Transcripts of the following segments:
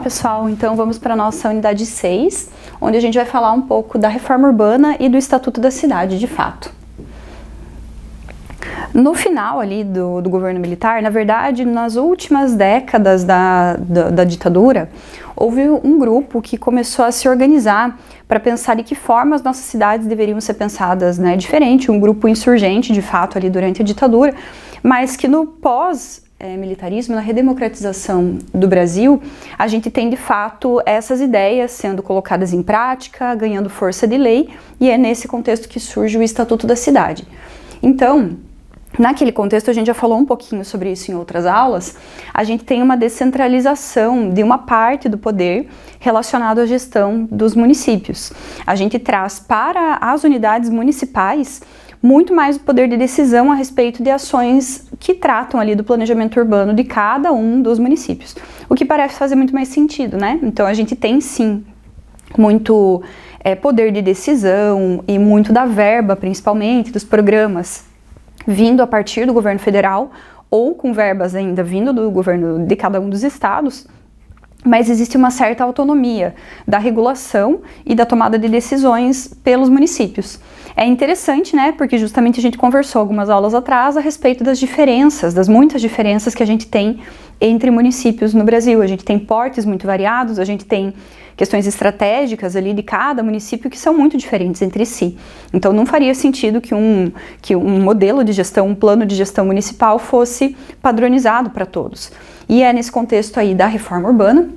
pessoal, então vamos para a nossa unidade 6, onde a gente vai falar um pouco da reforma urbana e do Estatuto da Cidade, de fato. No final ali do governo militar, na verdade, nas últimas décadas da ditadura, houve um grupo que começou a se organizar para pensar de que forma as nossas cidades deveriam ser pensadas, né, diferente, um grupo insurgente, de fato, ali durante a ditadura, mas que no pós-militarismo, na redemocratização do Brasil, a gente tem, de fato, essas ideias sendo colocadas em prática, ganhando força de lei, e é nesse contexto que surge o Estatuto da Cidade. Então, naquele contexto, a gente já falou um pouquinho sobre isso em outras aulas, a gente tem uma descentralização de uma parte do poder relacionado à gestão dos municípios. A gente traz para as unidades municipais muito mais o poder de decisão a respeito de ações que tratam ali do planejamento urbano de cada um dos municípios, o que parece fazer muito mais sentido, né? Então a gente tem sim muito poder de decisão e muito da verba, principalmente, dos programas vindo a partir do governo federal ou com verbas ainda vindo do governo de cada um dos estados, mas existe uma certa autonomia da regulação e da tomada de decisões pelos municípios. É interessante, né, porque justamente a gente conversou algumas aulas atrás a respeito das diferenças, das muitas diferenças que a gente tem entre municípios no Brasil. A gente tem portes muito variados, a gente tem questões estratégicas ali de cada município que são muito diferentes entre si. Então não faria sentido que um modelo de gestão, um plano de gestão municipal fosse padronizado para todos. E é nesse contexto aí da reforma urbana,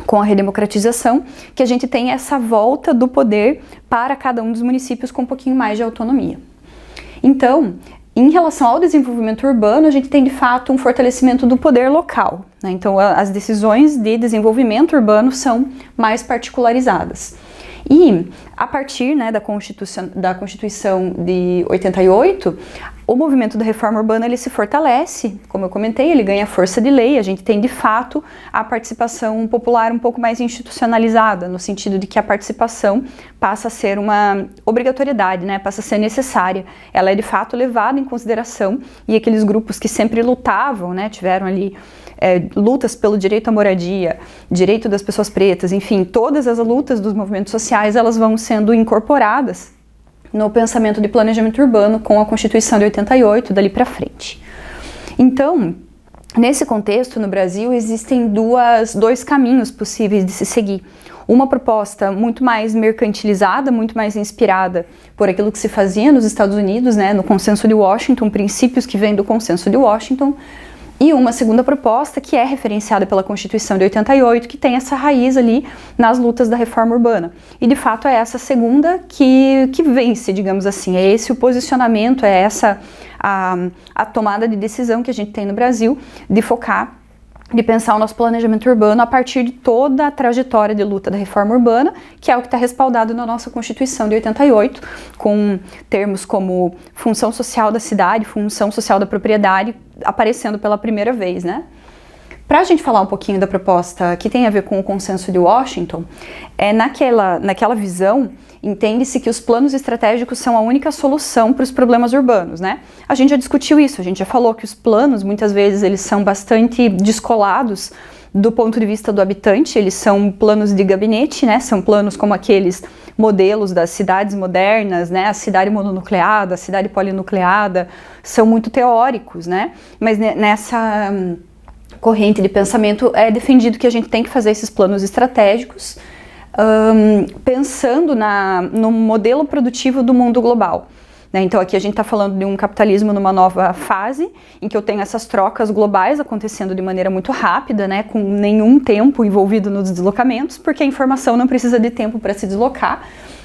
com a redemocratização, que a gente tem essa volta do poder para cada um dos municípios com um pouquinho mais de autonomia. Então, em relação ao desenvolvimento urbano, a gente tem de fato um fortalecimento do poder local, né? Então, as decisões de desenvolvimento urbano são mais particularizadas. E a partir, né, da Constituição de 88, o movimento da reforma urbana ele se fortalece, como eu comentei, ele ganha força de lei, a gente tem de fato a participação popular um pouco mais institucionalizada, no sentido de que a participação passa a ser uma obrigatoriedade, né, passa a ser necessária, ela é de fato levada em consideração e aqueles grupos que sempre lutavam, né, tiveram ali lutas pelo direito à moradia, direito das pessoas pretas, enfim, todas as lutas dos movimentos sociais, elas vão sendo incorporadas no pensamento de planejamento urbano com a Constituição de 88, dali para frente. Então, nesse contexto, no Brasil, existem dois caminhos possíveis de se seguir. Uma proposta muito mais mercantilizada, muito mais inspirada por aquilo que se fazia nos Estados Unidos, né, no Consenso de Washington, princípios que vêm do Consenso de Washington, e uma segunda proposta que é referenciada pela Constituição de 88, que tem essa raiz ali nas lutas da reforma urbana. E de fato é essa segunda que vence, digamos assim, é esse o posicionamento, é essa a tomada de decisão que a gente tem no Brasil de focar, de pensar o nosso planejamento urbano a partir de toda a trajetória de luta da reforma urbana, que é o que está respaldado na nossa Constituição de 88, com termos como função social da cidade, função social da propriedade, aparecendo pela primeira vez, né? Para a gente falar um pouquinho da proposta que tem a ver com o Consenso de Washington, naquela visão, entende-se que os planos estratégicos são a única solução para os problemas urbanos, né? A gente já discutiu isso, a gente já falou que os planos, muitas vezes, eles são bastante descolados do ponto de vista do habitante, eles são planos de gabinete, né? São planos como aqueles modelos das cidades modernas, né? A cidade mononucleada, a cidade polinucleada, são muito teóricos, né? Mas nessa corrente de pensamento é defendido que a gente tem que fazer esses planos estratégicos pensando no modelo produtivo do mundo global. Né? Então aqui a gente está falando de um capitalismo numa nova fase, em que eu tenho essas trocas globais acontecendo de maneira muito rápida, né? Com nenhum tempo envolvido nos deslocamentos, porque a informação não precisa de tempo para se deslocar,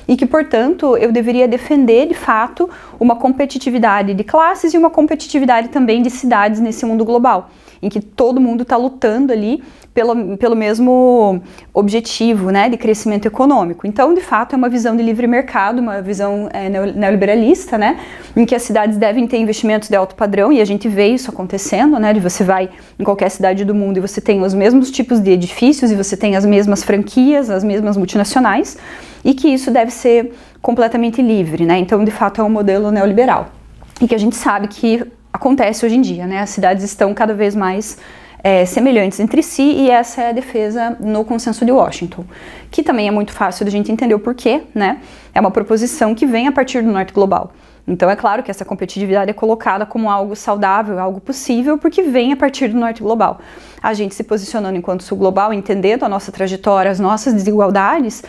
e que, portanto, eu deveria defender, de fato, uma competitividade de classes e uma competitividade também de cidades nesse mundo global, em que todo mundo está lutando ali pelo mesmo objetivo, né, de crescimento econômico. Então, de fato, é uma visão de livre mercado, uma visão neoliberalista, né, em que as cidades devem ter investimentos de alto padrão, e a gente vê isso acontecendo, né, de você vai em qualquer cidade do mundo e você tem os mesmos tipos de edifícios e você tem as mesmas franquias, as mesmas multinacionais, e que isso deve ser completamente livre, né, então, de fato, é um modelo neoliberal, e que a gente sabe que acontece hoje em dia, né, as cidades estão cada vez mais semelhantes entre si, e essa é a defesa no Consenso de Washington, que também é muito fácil da gente entender o porquê, né? É uma proposição que vem a partir do Norte Global. Então é claro que essa competitividade é colocada como algo saudável, algo possível, porque vem a partir do Norte Global. A gente se posicionando enquanto Sul Global, entendendo a nossa trajetória, as nossas desigualdades,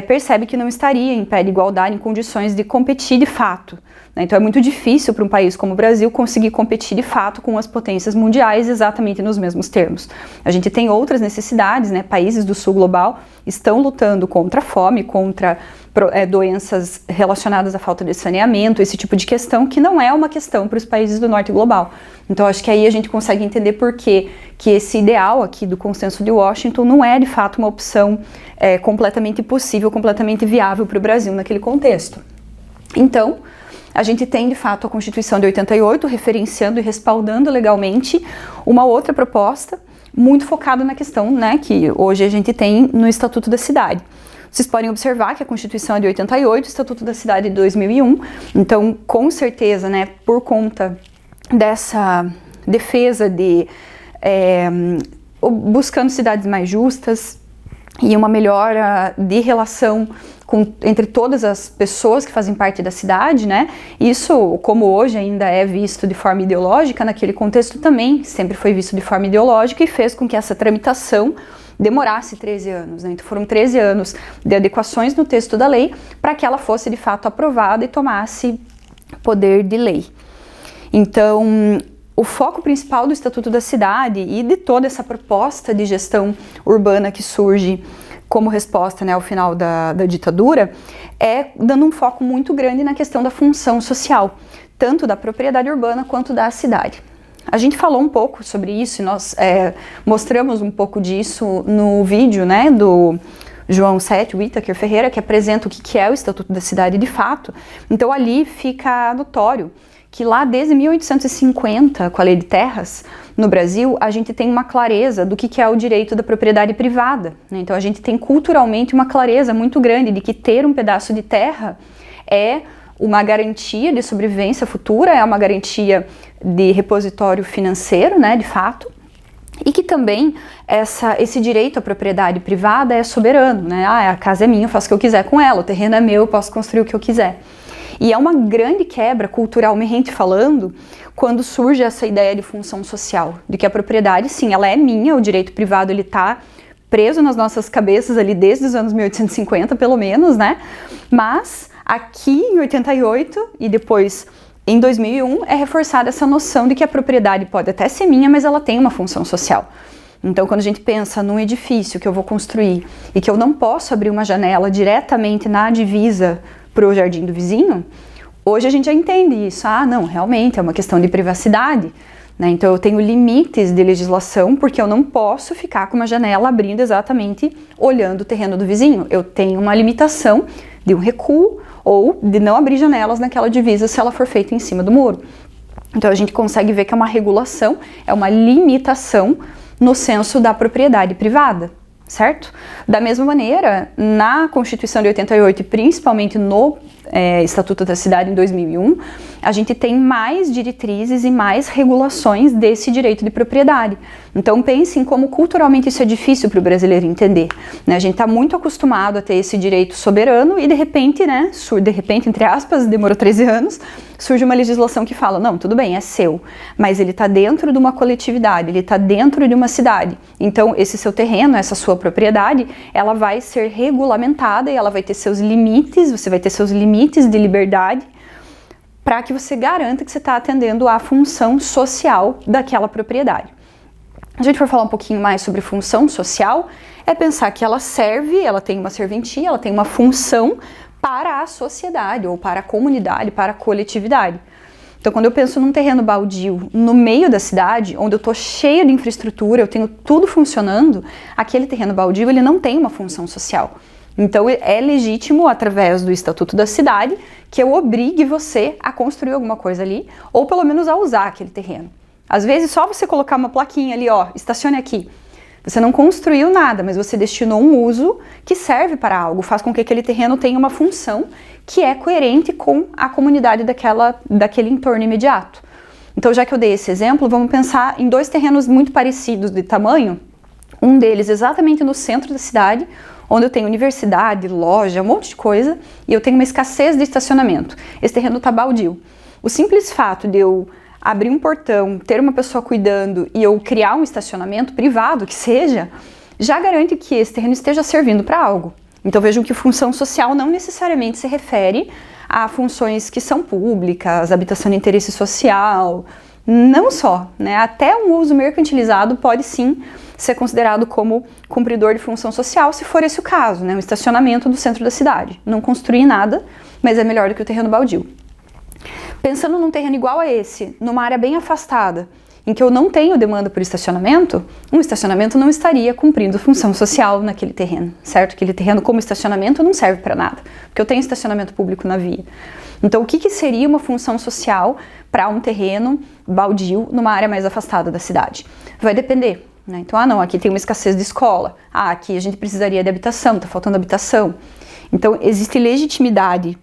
percebe que não estaria em pé de igualdade em condições de competir de fato. Então é muito difícil para um país como o Brasil conseguir competir de fato com as potências mundiais exatamente nos mesmos termos. A gente tem outras necessidades, né? Países do Sul Global estão lutando contra a fome, contra doenças relacionadas à falta de saneamento, esse tipo de questão que não é uma questão para os países do Norte Global. Então acho que aí a gente consegue entender por que esse ideal aqui do Consenso de Washington não é de fato uma opção completamente possível, completamente viável para o Brasil naquele contexto. Então, a gente tem, de fato, a Constituição de 88, referenciando e respaldando legalmente uma outra proposta, muito focada na questão, né, que hoje a gente tem no Estatuto da Cidade. Vocês podem observar que a Constituição é de 88, o Estatuto da Cidade é de 2001, então, com certeza, né, por conta dessa defesa de buscando cidades mais justas e uma melhora de relação entre todas as pessoas que fazem parte da cidade, né? Isso, como hoje ainda é visto de forma ideológica, naquele contexto também sempre foi visto de forma ideológica e fez com que essa tramitação demorasse 13 anos, né? Então foram 13 anos de adequações no texto da lei para que ela fosse de fato aprovada e tomasse poder de lei. Então, o foco principal do Estatuto da Cidade e de toda essa proposta de gestão urbana que surge como resposta, né, ao final da ditadura, é dando um foco muito grande na questão da função social, tanto da propriedade urbana quanto da cidade. A gente falou um pouco sobre isso e nós mostramos um pouco disso no vídeo, né, do João Sete, Whittaker Ferreira, que apresenta o que é o Estatuto da Cidade de fato. Então ali fica notório que lá desde 1850, com a Lei de Terras, no Brasil, a gente tem uma clareza do que é o direito da propriedade privada, né? Então a gente tem culturalmente uma clareza muito grande de que ter um pedaço de terra é uma garantia de sobrevivência futura, é uma garantia de repositório financeiro, né, de fato, e que também esse direito à propriedade privada é soberano, né? A casa é minha, eu faço o que eu quiser com ela, o terreno é meu, eu posso construir o que eu quiser. E é uma grande quebra, culturalmente falando, quando surge essa ideia de função social, de que a propriedade, sim, ela é minha, o direito privado ele está preso nas nossas cabeças ali desde os anos 1850, pelo menos, né? Mas aqui em 88 e depois em 2001 é reforçada essa noção de que a propriedade pode até ser minha, mas ela tem uma função social. Então, quando a gente pensa num edifício que eu vou construir e que eu não posso abrir uma janela diretamente na divisa para o jardim do vizinho, hoje a gente já entende isso. Ah, não, realmente é uma questão de privacidade, né? Então eu tenho limites de legislação porque eu não posso ficar com uma janela abrindo exatamente olhando o terreno do vizinho. Eu tenho uma limitação de um recuo ou de não abrir janelas naquela divisa se ela for feita em cima do muro. Então a gente consegue ver que é uma regulação, é uma limitação no senso da propriedade privada, certo? Da mesma maneira, na Constituição de 88 e principalmente no Estatuto da Cidade em 2001, a gente tem mais diretrizes e mais regulações desse direito de propriedade. Então pensem como culturalmente isso é difícil para o brasileiro entender, né? A gente está muito acostumado a ter esse direito soberano e de repente, né, entre aspas, demorou 13 anos, surge uma legislação que fala, não, tudo bem, é seu, mas ele está dentro de uma coletividade, ele está dentro de uma cidade. Então esse seu terreno, essa sua propriedade, ela vai ser regulamentada e ela vai ter seus limites, você vai ter seus limites de liberdade para que você garanta que você está atendendo à função social daquela propriedade. Se a gente for falar um pouquinho mais sobre função social, é pensar que ela serve, ela tem uma serventia, ela tem uma função para a sociedade ou para a comunidade, para a coletividade. Então, quando eu penso num terreno baldio no meio da cidade, onde eu estou cheia de infraestrutura, eu tenho tudo funcionando, aquele terreno baldio ele não tem uma função social. Então, é legítimo, através do Estatuto da Cidade, que eu obrigue você a construir alguma coisa ali, ou pelo menos a usar aquele terreno. Às vezes, só você colocar uma plaquinha ali, ó, estacione aqui. Você não construiu nada, mas você destinou um uso que serve para algo, faz com que aquele terreno tenha uma função que é coerente com a comunidade daquele entorno imediato. Então, já que eu dei esse exemplo, vamos pensar em 2 terrenos muito parecidos de tamanho, um deles exatamente no centro da cidade, onde eu tenho universidade, loja, um monte de coisa, e eu tenho uma escassez de estacionamento. Esse terreno está baldio. O simples fato de eu abrir um portão, ter uma pessoa cuidando e eu criar um estacionamento privado, que seja, já garante que esse terreno esteja servindo para algo. Então vejam que função social não necessariamente se refere a funções que são públicas, habitação de interesse social, não só, né? Até um uso mercantilizado pode sim ser considerado como cumpridor de função social, se for esse o caso, né? Um estacionamento no centro da cidade. Não construir nada, mas é melhor do que o terreno baldio. Pensando num terreno igual a esse, numa área bem afastada, em que eu não tenho demanda por estacionamento, um estacionamento não estaria cumprindo função social naquele terreno, certo? Aquele terreno como estacionamento não serve para nada, porque eu tenho estacionamento público na via. Então, o que seria uma função social para um terreno baldio numa área mais afastada da cidade? Vai depender, né? Então, não, aqui tem uma escassez de escola, aqui a gente precisaria de habitação, está faltando habitação. Então, existe legitimidade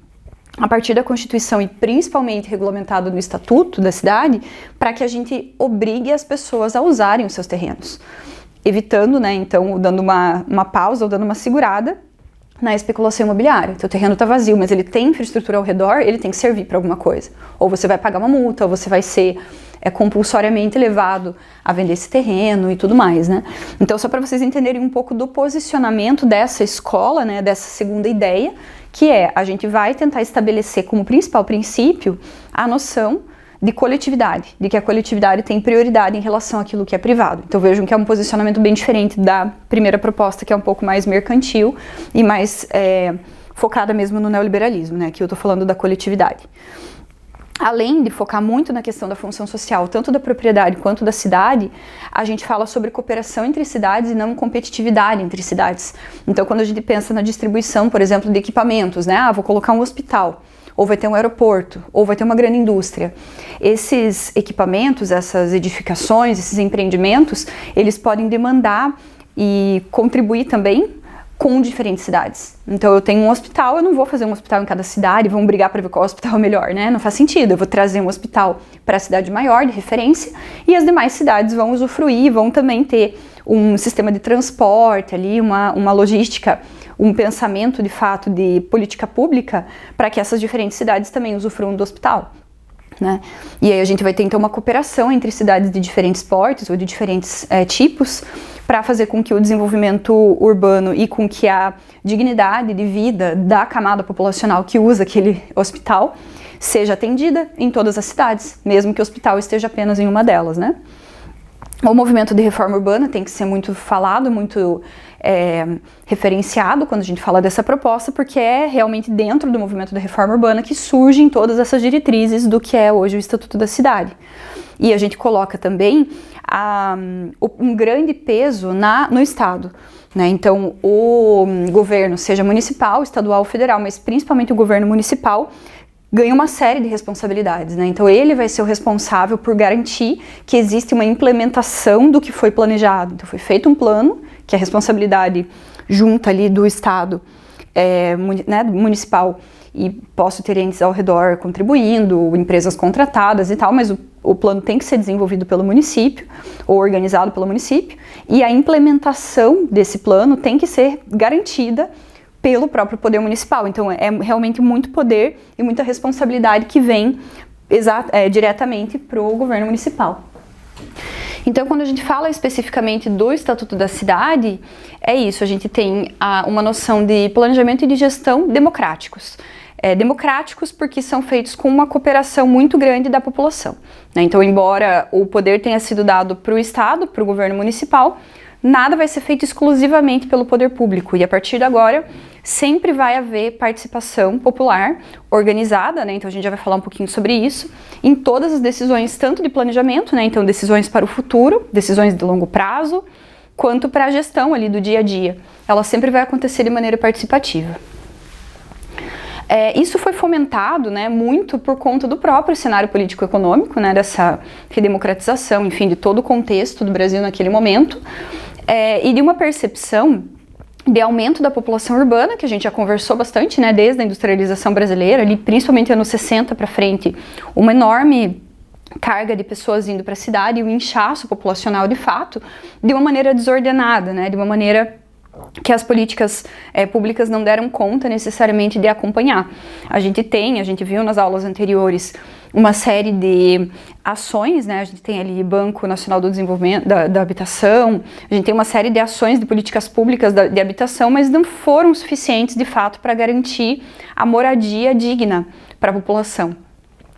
a partir da Constituição e principalmente regulamentado no Estatuto da cidade, para que a gente obrigue as pessoas a usarem os seus terrenos, evitando, né, então, dando uma pausa ou dando uma segurada na especulação imobiliária. Então, o terreno está vazio, mas ele tem infraestrutura ao redor, ele tem que servir para alguma coisa. Ou você vai pagar uma multa, ou você vai ser compulsoriamente levado a vender esse terreno e tudo mais, né? Então, só para vocês entenderem um pouco do posicionamento dessa escola, né, dessa segunda ideia, que é, a gente vai tentar estabelecer como principal princípio a noção de coletividade, de que a coletividade tem prioridade em relação àquilo que é privado. Então vejam que é um posicionamento bem diferente da primeira proposta, que é um pouco mais mercantil e mais focada mesmo no neoliberalismo, né? Aqui eu tô falando da coletividade. Além de focar muito na questão da função social, tanto da propriedade quanto da cidade, a gente fala sobre cooperação entre cidades e não competitividade entre cidades. Então, quando a gente pensa na distribuição, por exemplo, de equipamentos, né? Vou colocar um hospital, ou vai ter um aeroporto, ou vai ter uma grande indústria. Esses equipamentos, essas edificações, esses empreendimentos, eles podem demandar e contribuir também com diferentes cidades. Então eu tenho um hospital, eu não vou fazer um hospital em cada cidade, vamos brigar para ver qual hospital é melhor, né? Não faz sentido, eu vou trazer um hospital para a cidade maior, de referência, e as demais cidades vão usufruir, vão também ter um sistema de transporte ali, uma logística, um pensamento de fato de política pública para que essas diferentes cidades também usufruam do hospital, né? E aí a gente vai ter então uma cooperação entre cidades de diferentes portes ou de diferentes tipos, para fazer com que o desenvolvimento urbano e com que a dignidade de vida da camada populacional que usa aquele hospital seja atendida em todas as cidades, mesmo que o hospital esteja apenas em uma delas, né? O movimento de reforma urbana tem que ser muito falado, muito referenciado quando a gente fala dessa proposta, porque é realmente dentro do movimento da reforma urbana que surgem todas essas diretrizes do que é hoje o Estatuto da Cidade. E a gente coloca também um grande peso no Estado, né? Então, o governo, seja municipal, estadual ou federal, mas principalmente o governo municipal, ganha uma série de responsabilidades, né? Então ele vai ser o responsável por garantir que existe uma implementação do que foi planejado. Então foi feito um plano, que é a responsabilidade junta ali do Estado, né, municipal, e posso ter entes ao redor contribuindo, empresas contratadas e tal, mas o plano tem que ser desenvolvido pelo município, ou organizado pelo município, e a implementação desse plano tem que ser garantida pelo próprio poder municipal. Então é realmente muito poder e muita responsabilidade que vem diretamente para o governo municipal. Então, quando a gente fala especificamente do Estatuto da Cidade, é isso, a gente tem uma noção de planejamento e de gestão democráticos. Democráticos porque são feitos com uma cooperação muito grande da população, né? Então, embora o poder tenha sido dado para o Estado, para o governo municipal, nada vai ser feito exclusivamente pelo poder público, e a partir de agora sempre vai haver participação popular organizada, né? Então a gente já vai falar um pouquinho sobre isso, em todas as decisões, tanto de planejamento, né? Então decisões para o futuro, decisões de longo prazo, quanto para a gestão ali do dia a dia. Ela sempre vai acontecer de maneira participativa. Isso foi fomentado, né, muito por conta do próprio cenário político-econômico, né, dessa redemocratização, enfim, de todo o contexto do Brasil naquele momento, e de uma percepção de aumento da população urbana, que a gente já conversou bastante, né, desde a industrialização brasileira, ali, principalmente anos 60 para frente, uma enorme carga de pessoas indo para a cidade e o inchaço populacional de fato, de uma maneira desordenada, né, de uma maneira que as políticas públicas não deram conta necessariamente de acompanhar. A gente viu nas aulas anteriores uma série de ações, né? A gente tem ali Banco Nacional do Desenvolvimento da Habitação, a gente tem uma série de ações de políticas públicas de habitação, mas não foram suficientes de fato para garantir a moradia digna para a população.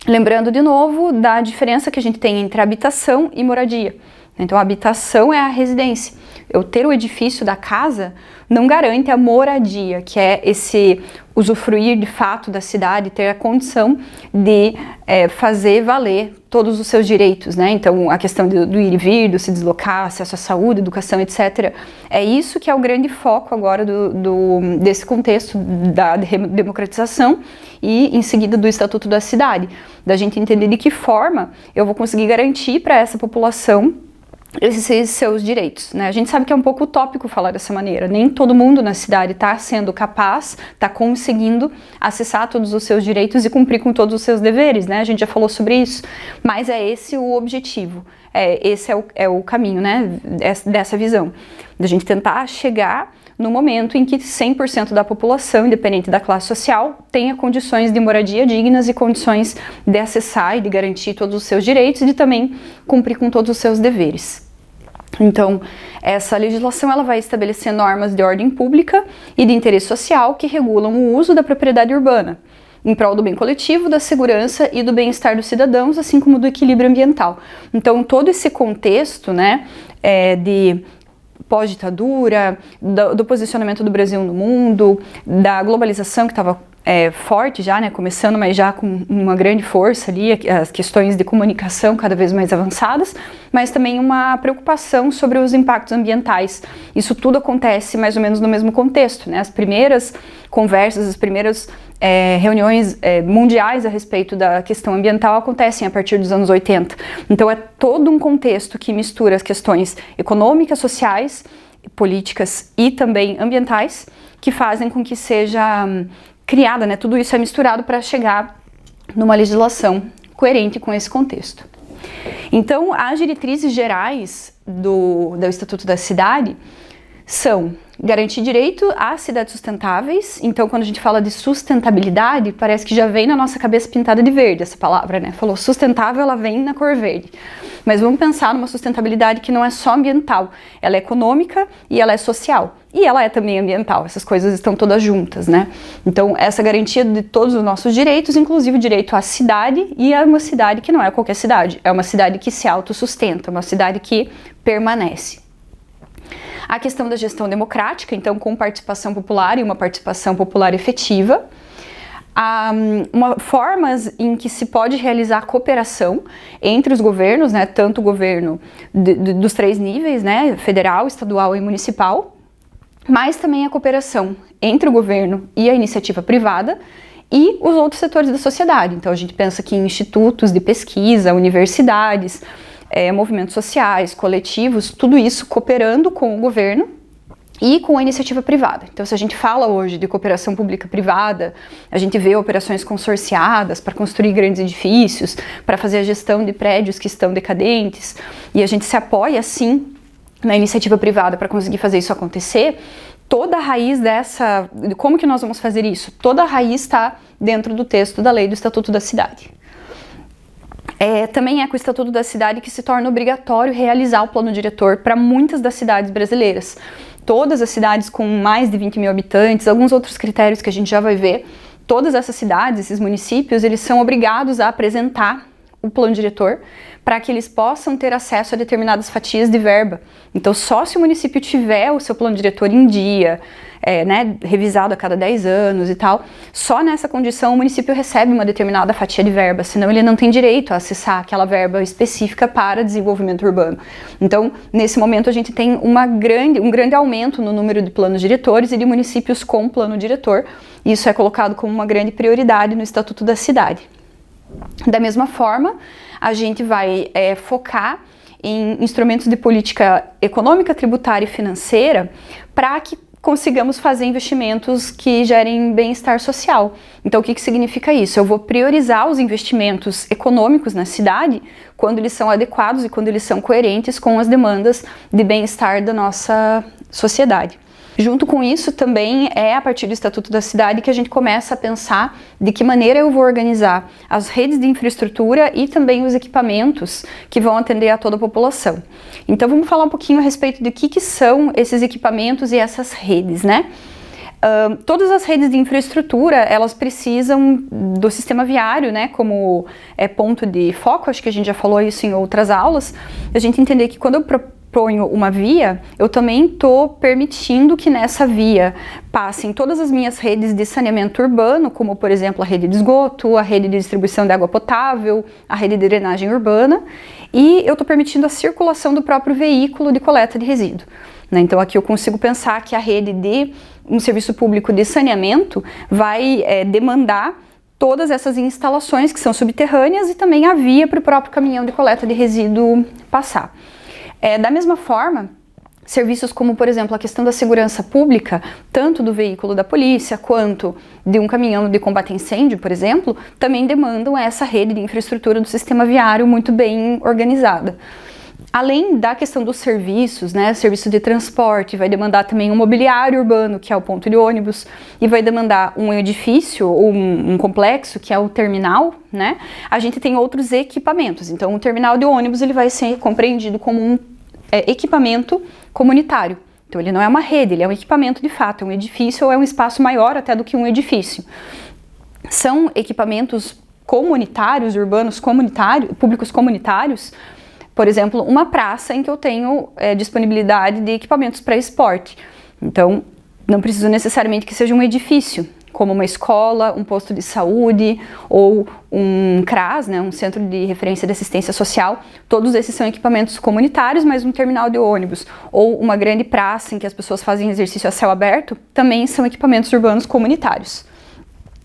Lembrando de novo da diferença que a gente tem entre habitação e moradia. Então a habitação é a residência. Eu ter o edifício da casa não garante a moradia, que é esse usufruir de fato da cidade, ter a condição de fazer valer todos os seus direitos, né? Então a questão do ir e vir, do se deslocar, acesso à saúde, educação, etc. É isso que é o grande foco agora desse contexto da democratização e em seguida do Estatuto da Cidade, da gente entender de que forma eu vou conseguir garantir para essa população esses seus direitos, né? A gente sabe que é um pouco utópico falar dessa maneira, nem todo mundo na cidade está sendo capaz, está conseguindo acessar todos os seus direitos e cumprir com todos os seus deveres, né? A gente já falou sobre isso, mas é esse o objetivo, esse é o caminho, né? Dessa visão, da gente tentar chegar no momento em que 100% da população, independente da classe social, tenha condições de moradia dignas e condições de acessar e de garantir todos os seus direitos e de também cumprir com todos os seus deveres. Então, essa legislação ela vai estabelecer normas de ordem pública e de interesse social que regulam o uso da propriedade urbana, em prol do bem coletivo, da segurança e do bem-estar dos cidadãos, assim como do equilíbrio ambiental. Então, todo esse contexto, né, de pós-ditadura, do posicionamento do Brasil no mundo, da globalização que estava forte já, né, começando, mas já com uma grande força ali, as questões de comunicação cada vez mais avançadas, mas também uma preocupação sobre os impactos ambientais. Isso tudo acontece mais ou menos no mesmo contexto, né? As primeiras conversas, as primeiras reuniões mundiais a respeito da questão ambiental acontecem a partir dos anos 80. Então é todo um contexto que mistura as questões econômicas, sociais, políticas e também ambientais, que fazem com que seja criada, né? Tudo isso é misturado para chegar numa legislação coerente com esse contexto. Então, as diretrizes gerais do Estatuto da Cidade são garantir direito a cidades sustentáveis. Então, quando a gente fala de sustentabilidade, parece que já vem na nossa cabeça pintada de verde essa palavra, né? Falou sustentável, ela vem na cor verde. Mas vamos pensar numa sustentabilidade que não é só ambiental, ela é econômica e ela é social. E ela é também ambiental, essas coisas estão todas juntas, né? Então, essa garantia de todos os nossos direitos, inclusive o direito à cidade, e a uma cidade que não é qualquer cidade, é uma cidade que se autossustenta, uma cidade que permanece. A questão da gestão democrática, então com participação popular e uma participação popular efetiva. Formas em que se pode realizar cooperação entre os governos, né, tanto o governo dos 3 níveis, né, federal, estadual e municipal, mas também a cooperação entre o governo e a iniciativa privada e os outros setores da sociedade. Então a gente pensa aqui em institutos de pesquisa, universidades, movimentos sociais, coletivos, tudo isso cooperando com o governo e com a iniciativa privada. Então, se a gente fala hoje de cooperação pública-privada, a gente vê operações consorciadas para construir grandes edifícios, para fazer a gestão de prédios que estão decadentes, e a gente se apoia, sim, na iniciativa privada para conseguir fazer isso acontecer. Toda a raiz como que nós vamos fazer isso? Toda a raiz está dentro do texto da lei do Estatuto da Cidade. Também é com o Estatuto da Cidade que se torna obrigatório realizar o plano diretor para muitas das cidades brasileiras. Todas as cidades com mais de 20 mil habitantes, alguns outros critérios que a gente já vai ver, todas essas cidades, esses municípios, eles são obrigados a apresentar o plano diretor para que eles possam ter acesso a determinadas fatias de verba. Então, só se o município tiver o seu plano diretor em dia, né, revisado a cada 10 anos e tal, só nessa condição o município recebe uma determinada fatia de verba, senão ele não tem direito a acessar aquela verba específica para desenvolvimento urbano. Então, nesse momento a gente tem um grande aumento no número de planos diretores e de municípios com plano diretor. Isso é colocado como uma grande prioridade no Estatuto da Cidade. Da mesma forma, a gente vai focar em instrumentos de política econômica, tributária e financeira para que consigamos fazer investimentos que gerem bem-estar social. Então, o que significa isso? Eu vou priorizar os investimentos econômicos na cidade quando eles são adequados e quando eles são coerentes com as demandas de bem-estar da nossa sociedade. Junto com isso, também é a partir do Estatuto da Cidade que a gente começa a pensar de que maneira eu vou organizar as redes de infraestrutura e também os equipamentos que vão atender a toda a população. Então, vamos falar um pouquinho a respeito de que são esses equipamentos e essas redes, né? Todas as redes de infraestrutura, elas precisam do sistema viário, né, como ponto de foco. Acho que a gente já falou isso em outras aulas. A gente entender que quando eu proponho uma via, eu também estou permitindo que nessa via passem todas as minhas redes de saneamento urbano, como por exemplo a rede de esgoto, a rede de distribuição de água potável, a rede de drenagem urbana, e eu estou permitindo a circulação do próprio veículo de coleta de resíduo, né? Então aqui eu consigo pensar que a rede de um serviço público de saneamento vai demandar todas essas instalações que são subterrâneas e também a via para o próprio caminhão de coleta de resíduo passar. Da mesma forma, serviços como, por exemplo, a questão da segurança pública, tanto do veículo da polícia quanto de um caminhão de combate a incêndio, por exemplo, também demandam essa rede de infraestrutura do sistema viário muito bem organizada. Além da questão dos serviços, né, serviço de transporte, vai demandar também um mobiliário urbano, que é o ponto de ônibus, e vai demandar um edifício ou um complexo, que é o terminal, né? A gente tem outros equipamentos. Então, o terminal de ônibus ele vai ser compreendido como um equipamento comunitário. Então, ele não é uma rede, ele é um equipamento de fato, é um edifício ou é um espaço maior até do que um edifício. São equipamentos comunitários, urbanos comunitários, públicos comunitários. Por exemplo, uma praça em que eu tenho disponibilidade de equipamentos para esporte. Então, não preciso necessariamente que seja um edifício, como uma escola, um posto de saúde ou um CRAS, né, um Centro de Referência de Assistência Social. Todos esses são equipamentos comunitários, mas um terminal de ônibus ou uma grande praça em que as pessoas fazem exercício a céu aberto também são equipamentos urbanos comunitários.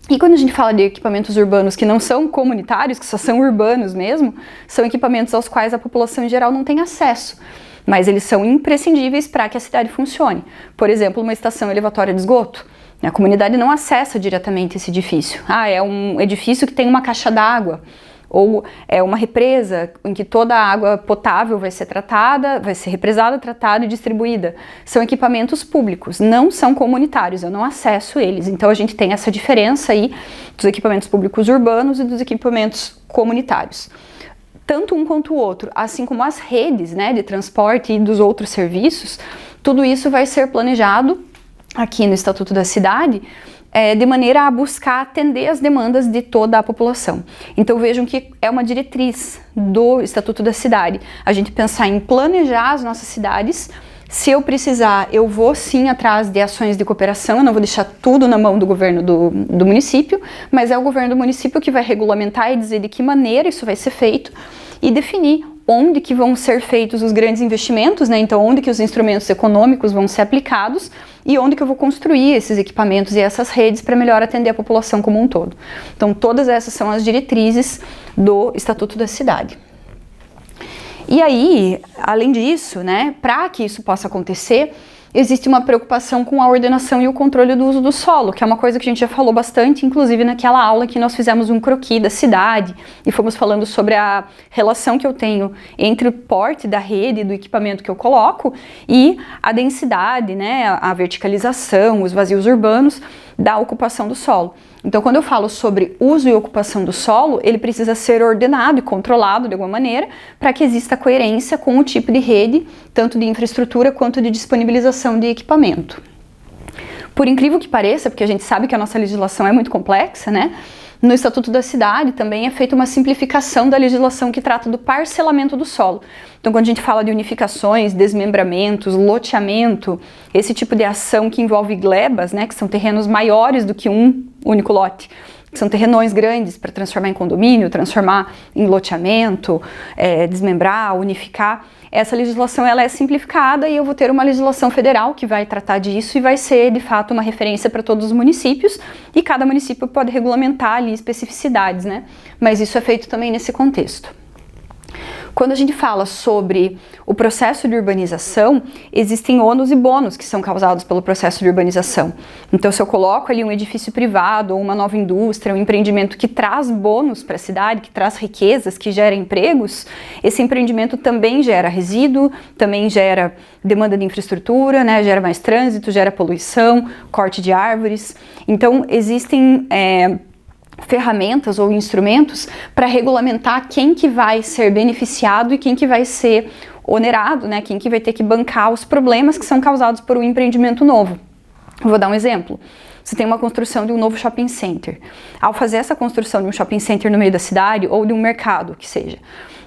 E quando a gente fala de equipamentos urbanos que não são comunitários, que só são urbanos mesmo, são equipamentos aos quais a população em geral não tem acesso, mas eles são imprescindíveis para que a cidade funcione. Por exemplo, uma estação elevatória de esgoto. A comunidade não acessa diretamente esse edifício. É um edifício que tem uma caixa d'água, ou é uma represa em que toda a água potável vai ser tratada, vai ser represada, tratada e distribuída. São equipamentos públicos, não são comunitários, eu não acesso eles. Então a gente tem essa diferença aí dos equipamentos públicos urbanos e dos equipamentos comunitários. Tanto um quanto o outro, assim como as redes, né, de transporte e dos outros serviços, tudo isso vai ser planejado aqui no Estatuto da Cidade, de maneira a buscar atender as demandas de toda a população. Então vejam que é uma diretriz do Estatuto da Cidade, a gente pensar em planejar as nossas cidades. Se eu precisar, eu vou sim atrás de ações de cooperação, eu não vou deixar tudo na mão do governo do município, mas é o governo do município que vai regulamentar e dizer de que maneira isso vai ser feito e definir onde que vão ser feitos os grandes investimentos, né? Então onde que os instrumentos econômicos vão ser aplicados e onde que eu vou construir esses equipamentos e essas redes para melhor atender a população como um todo. Então todas essas são as diretrizes do Estatuto da Cidade. E aí, além disso, né, para que isso possa acontecer, existe uma preocupação com a ordenação e o controle do uso do solo, que é uma coisa que a gente já falou bastante, inclusive naquela aula que nós fizemos um croquis da cidade e fomos falando sobre a relação que eu tenho entre o porte da rede, do equipamento que eu coloco e a densidade, né, a verticalização, os vazios urbanos da ocupação do solo. Então, quando eu falo sobre uso e ocupação do solo, ele precisa ser ordenado e controlado de alguma maneira para que exista coerência com o tipo de rede, tanto de infraestrutura quanto de disponibilização de equipamento. Por incrível que pareça, porque a gente sabe que a nossa legislação é muito complexa, né? No Estatuto da Cidade também é feita uma simplificação da legislação que trata do parcelamento do solo. Então, quando a gente fala de unificações, desmembramentos, loteamento, esse tipo de ação que envolve glebas, né, que são terrenos maiores do que um único lote, que são terrenões grandes para transformar em condomínio, transformar em loteamento, desmembrar, unificar. Essa legislação ela é simplificada e eu vou ter uma legislação federal que vai tratar disso e vai ser, de fato, uma referência para todos os municípios e cada município pode regulamentar ali especificidades, né? Mas isso é feito também nesse contexto. Quando a gente fala sobre o processo de urbanização, existem ônus e bônus que são causados pelo processo de urbanização. Então, se eu coloco ali um edifício privado ou uma nova indústria, um empreendimento que traz bônus para a cidade, que traz riquezas, que gera empregos, esse empreendimento também gera resíduo, também gera demanda de infraestrutura, né? Gera mais trânsito, gera poluição, corte de árvores. Então, existem ferramentas ou instrumentos para regulamentar quem que vai ser beneficiado e quem que vai ser onerado, né? Quem que vai ter que bancar os problemas que são causados por um empreendimento novo. Vou dar um exemplo. Você tem uma construção de um novo shopping center. Ao fazer essa construção de um shopping center no meio da cidade ou de um mercado, que seja,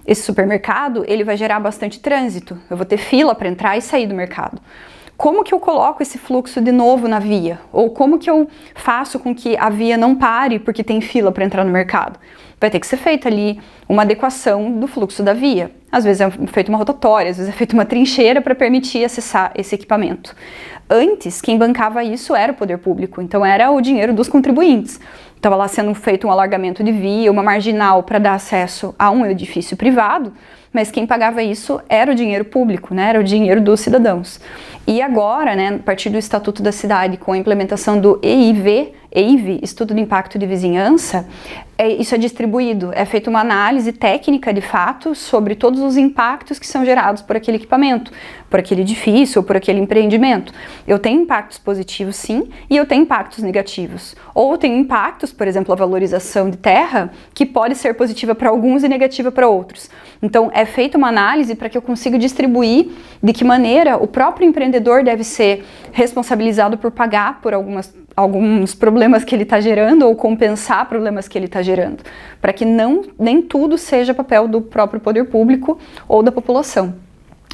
esse supermercado, ele vai gerar bastante trânsito. Eu vou ter fila para entrar e sair do mercado. Como que eu coloco esse fluxo de novo na via? Ou como que eu faço com que a via não pare porque tem fila para entrar no mercado? Vai ter que ser feita ali uma adequação do fluxo da via. Às vezes é feita uma rotatória, às vezes é feita uma trincheira para permitir acessar esse equipamento. Antes, quem bancava isso era o poder público, então era o dinheiro dos contribuintes. Estava lá sendo feito um alargamento de via, uma marginal para dar acesso a um edifício privado, mas quem pagava isso era o dinheiro público, né? Era o dinheiro dos cidadãos. E agora, né, a partir do Estatuto da Cidade, com a implementação do EIV, Estudo de Impacto de Vizinhança, isso é distribuído, é feita uma análise técnica de fato sobre todos os impactos que são gerados por aquele equipamento, por aquele edifício ou por aquele empreendimento. Eu tenho impactos positivos sim, e eu tenho impactos negativos. Ou eu tenho impactos, por exemplo, a valorização de terra, que pode ser positiva para alguns e negativa para outros. Então é feita uma análise para que eu consiga distribuir de que maneira o próprio empreendedor deve ser responsabilizado por pagar por alguns problemas que ele está gerando ou compensar problemas que ele está gerando, para que nem tudo seja papel do próprio poder público ou da população.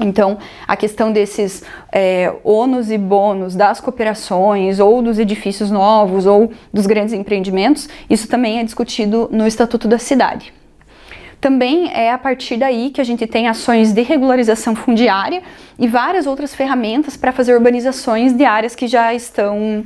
Então, a questão desses ônus e bônus das cooperações ou dos edifícios novos ou dos grandes empreendimentos, isso também é discutido no Estatuto da Cidade. Também é a partir daí que a gente tem ações de regularização fundiária e várias outras ferramentas para fazer urbanizações de áreas que já estão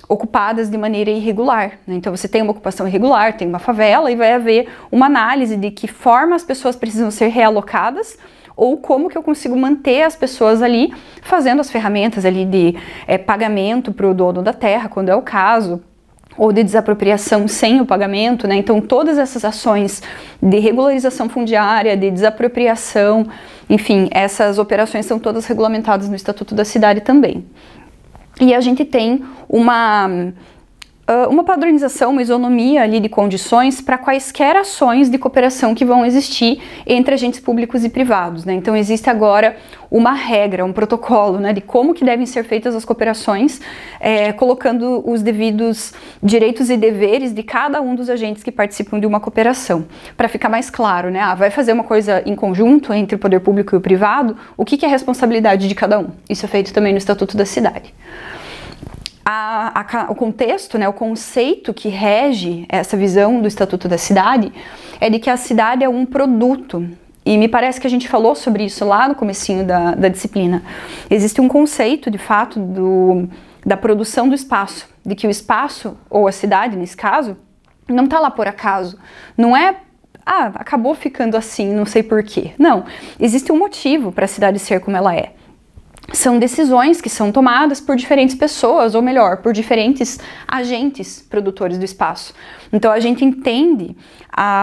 ocupadas de maneira irregular, né? Então você tem uma ocupação irregular, tem uma favela e vai haver uma análise de que forma as pessoas precisam ser realocadas ou como que eu consigo manter as pessoas ali fazendo as ferramentas ali de pagamento para o dono da terra, quando é o caso, ou de desapropriação sem o pagamento, né? Então todas essas ações de regularização fundiária, de desapropriação, enfim, essas operações são todas regulamentadas no Estatuto da Cidade também. E a gente tem uma padronização, uma isonomia ali de condições para quaisquer ações de cooperação que vão existir entre agentes públicos e privados, né? Então existe agora uma regra, um protocolo, né, de como que devem ser feitas as cooperações, colocando os devidos direitos e deveres de cada um dos agentes que participam de uma cooperação, para ficar mais claro, né? Vai fazer uma coisa em conjunto entre o poder público e o privado, o que é a responsabilidade de cada um? Isso é feito também no Estatuto da Cidade. O contexto, né, o conceito que rege essa visão do Estatuto da Cidade é de que a cidade é um produto. E me parece que a gente falou sobre isso lá no comecinho da disciplina. Existe um conceito, de fato, da produção do espaço, de que o espaço, ou a cidade nesse caso, não está lá por acaso. Não é, acabou ficando assim, não sei porquê. Não, existe um motivo para a cidade ser como ela é. São decisões que são tomadas por diferentes pessoas, ou melhor, por diferentes agentes produtores do espaço. Então a gente entende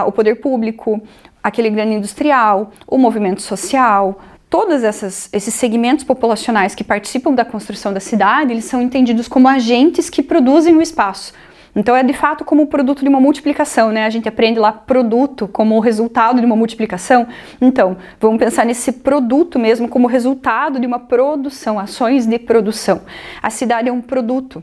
o poder público, aquele grande industrial, o movimento social, todos esses segmentos populacionais que participam da construção da cidade, eles são entendidos como agentes que produzem o espaço. Então é de fato como o produto de uma multiplicação, né? A gente aprende lá produto como o resultado de uma multiplicação. Então, vamos pensar nesse produto mesmo como resultado de uma produção, ações de produção. A cidade é um produto.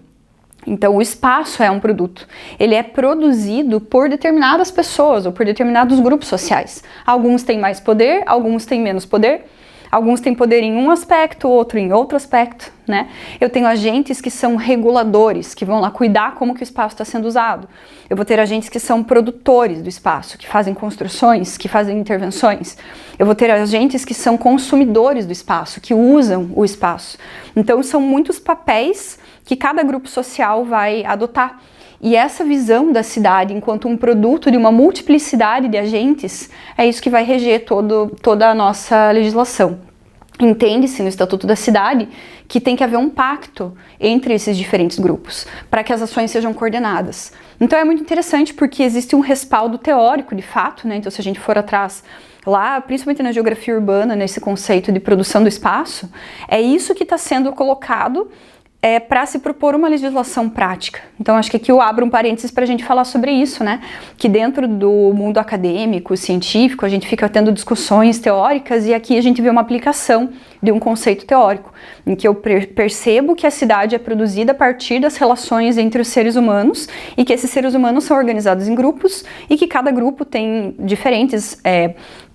Então, o espaço é um produto. Ele é produzido por determinadas pessoas ou por determinados grupos sociais. Alguns têm mais poder, alguns têm menos poder. Alguns têm poder em um aspecto, outro em outro aspecto, né? Eu tenho agentes que são reguladores, que vão lá cuidar como que o espaço está sendo usado. Eu vou ter agentes que são produtores do espaço, que fazem construções, que fazem intervenções. Eu vou ter agentes que são consumidores do espaço, que usam o espaço. Então, são muitos papéis que cada grupo social vai adotar. E essa visão da enquanto um produto de uma multiplicidade de agentes é isso que vai reger toda a nossa legislação. Entende-se no Estatuto da Cidade que tem que haver um pacto entre esses diferentes grupos para que as ações sejam coordenadas. Então é muito interessante porque existe um respaldo teórico de fato, né? Então se a gente for atrás lá, principalmente na geografia urbana, nesse conceito de produção do espaço, é isso que está sendo colocado para se propor uma legislação prática. Então acho que aqui eu abro um parênteses para a gente falar sobre isso, né? Que dentro do mundo acadêmico, científico, a gente fica tendo discussões teóricas e aqui a gente vê uma aplicação de um conceito teórico, em que eu percebo que a cidade é produzida a partir das relações entre os seres humanos e que esses seres humanos são organizados em grupos e que cada grupo tem diferentes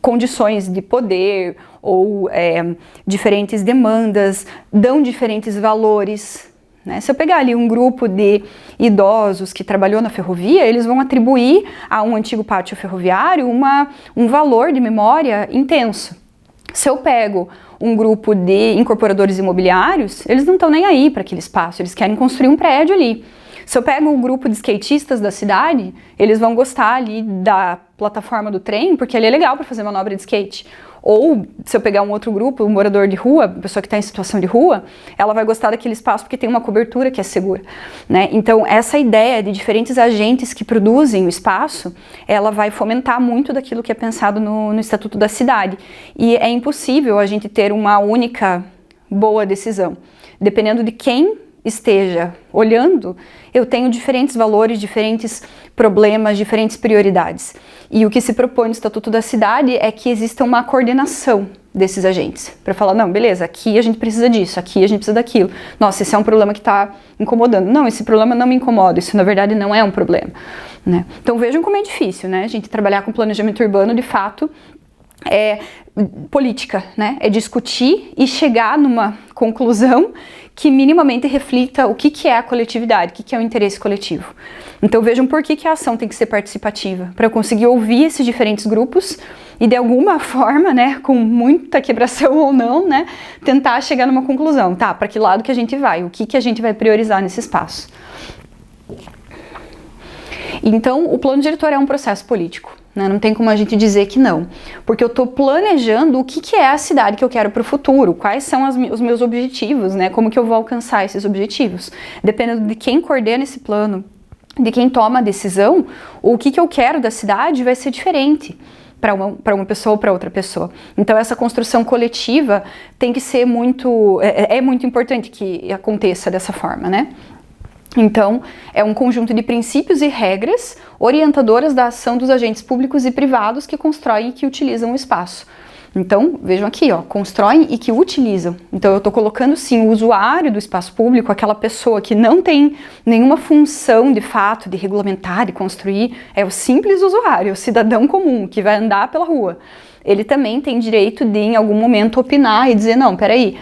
condições de poder ou diferentes demandas, dão diferentes valores, né? Se eu pegar ali um grupo de idosos que trabalhou na ferrovia, eles vão atribuir a um antigo pátio ferroviário um valor de memória intenso. Se eu pego um grupo de incorporadores imobiliários, eles não estão nem aí para aquele espaço, eles querem construir um prédio ali. Se eu pego um grupo de skatistas da cidade, eles vão gostar ali da plataforma do trem, porque ali é legal para fazer manobra de skate. Ou, se eu pegar um outro grupo, um morador de rua, uma pessoa que está em situação de rua, ela vai gostar daquele espaço porque tem uma cobertura que é segura, né? Então, essa ideia de diferentes agentes que produzem o espaço, ela vai fomentar muito daquilo que é pensado no Estatuto da Cidade. E é impossível a gente ter uma única boa decisão. Dependendo de quem esteja olhando, eu tenho diferentes valores, diferentes problemas, diferentes prioridades. E o que se propõe no Estatuto da Cidade é que exista uma coordenação desses agentes, para falar, não, beleza, aqui a gente precisa disso, aqui a gente precisa daquilo. Nossa, esse é um problema que está incomodando. Não, esse problema não me incomoda, isso na verdade não é um problema, né? Então vejam como é difícil, né? A gente trabalhar com planejamento urbano, de fato, é política, né? É discutir e chegar numa conclusão que minimamente reflita o que é a coletividade, o que é o interesse coletivo. Então vejam por que a ação tem que ser participativa, para eu conseguir ouvir esses diferentes grupos e de alguma forma, né, com muita quebração ou não, né, tentar chegar numa conclusão, tá, para que lado que a gente vai, o que a gente vai priorizar nesse espaço. Então o plano diretor é um processo político. Não tem como a gente dizer que não, porque eu estou planejando o que é a cidade que eu quero para o futuro, quais são os meus objetivos, né? Como que eu vou alcançar esses objetivos. Dependendo de quem coordena esse plano, de quem toma a decisão, o que eu quero da cidade vai ser diferente para uma pessoa ou para outra pessoa. Então essa construção coletiva tem que ser muito importante que aconteça dessa forma, né? Então, é um conjunto de princípios e regras orientadoras da ação dos agentes públicos e privados que constroem e que utilizam o espaço. Então, vejam aqui, ó, constroem e que utilizam. Então, eu estou colocando, sim, o usuário do espaço público, aquela pessoa que não tem nenhuma função, de fato, de regulamentar, de construir, é o simples usuário, o cidadão comum, que vai andar pela rua. Ele também tem direito de, em algum momento, opinar e dizer, não, peraí,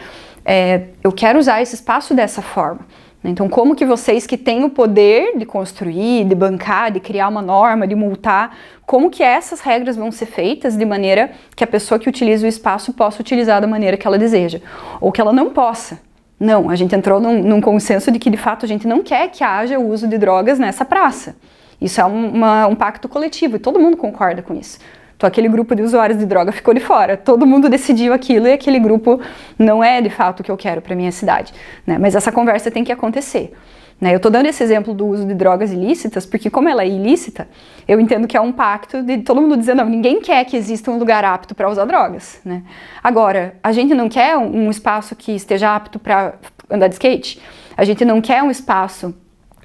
eu quero usar esse espaço dessa forma. Então, como que vocês que têm o poder de construir, de bancar, de criar uma norma, de multar, como que essas regras vão ser feitas de maneira que a pessoa que utiliza o espaço possa utilizar da maneira que ela deseja, ou que ela não possa. Não, a gente entrou num consenso de que, de fato, a gente não quer que haja o uso de drogas nessa praça. Isso é um pacto coletivo e todo mundo concorda com isso. Então, aquele grupo de usuários de droga ficou de fora. Todo mundo decidiu aquilo e aquele grupo não é, de fato, o que eu quero para minha cidade, né? Mas essa conversa tem que acontecer, né? Eu estou dando esse exemplo do uso de drogas ilícitas porque, como ela é ilícita, eu entendo que é um pacto de todo mundo dizer, não, ninguém quer que exista um lugar apto para usar drogas, né? Agora, a gente não quer um espaço que esteja apto para andar de skate? A gente não quer um espaço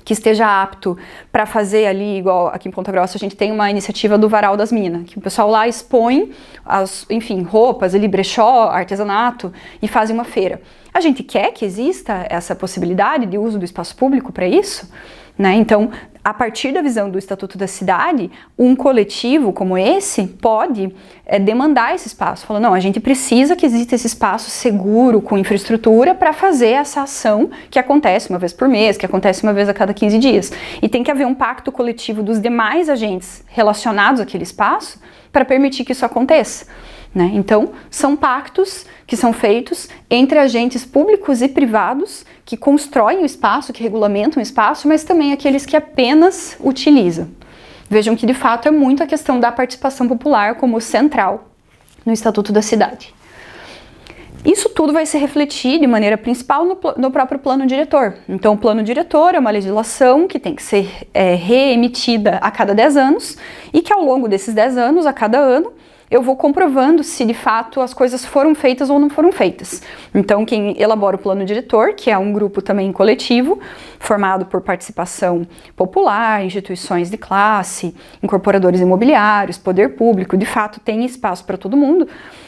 que esteja apto para fazer ali, igual aqui em Ponta Grossa, a gente tem uma iniciativa do Varal das Minas, que o pessoal lá expõe roupas, ali, brechó, artesanato, e fazem uma feira. A gente quer que exista essa possibilidade de uso do espaço público para isso, né? Então, a partir da visão do Estatuto da Cidade, um coletivo como esse pode demandar esse espaço. Falando, não, a gente precisa que exista esse espaço seguro, com infraestrutura, para fazer essa ação que acontece uma vez por mês, que acontece uma vez a cada 15 dias. E tem que haver um pacto coletivo dos demais agentes relacionados àquele espaço para permitir que isso aconteça. né? Então, são pactos que são feitos entre agentes públicos e privados que constroem o espaço, que regulamentam o espaço, mas também aqueles que apenas utilizam. Vejam que, de fato, é muito a questão da participação popular como central no Estatuto da Cidade. Isso tudo vai se refletir de maneira principal no próprio plano diretor. Então, o plano diretor é uma legislação que tem que ser reemitida a cada 10 anos e que ao longo desses 10 anos, a cada ano, eu vou comprovando se de fato as coisas foram feitas ou não foram feitas. Então, quem elabora o plano diretor, que é um grupo também coletivo, formado por participação popular, instituições de classe, incorporadores imobiliários, poder público, de fato tem espaço para todo mundo.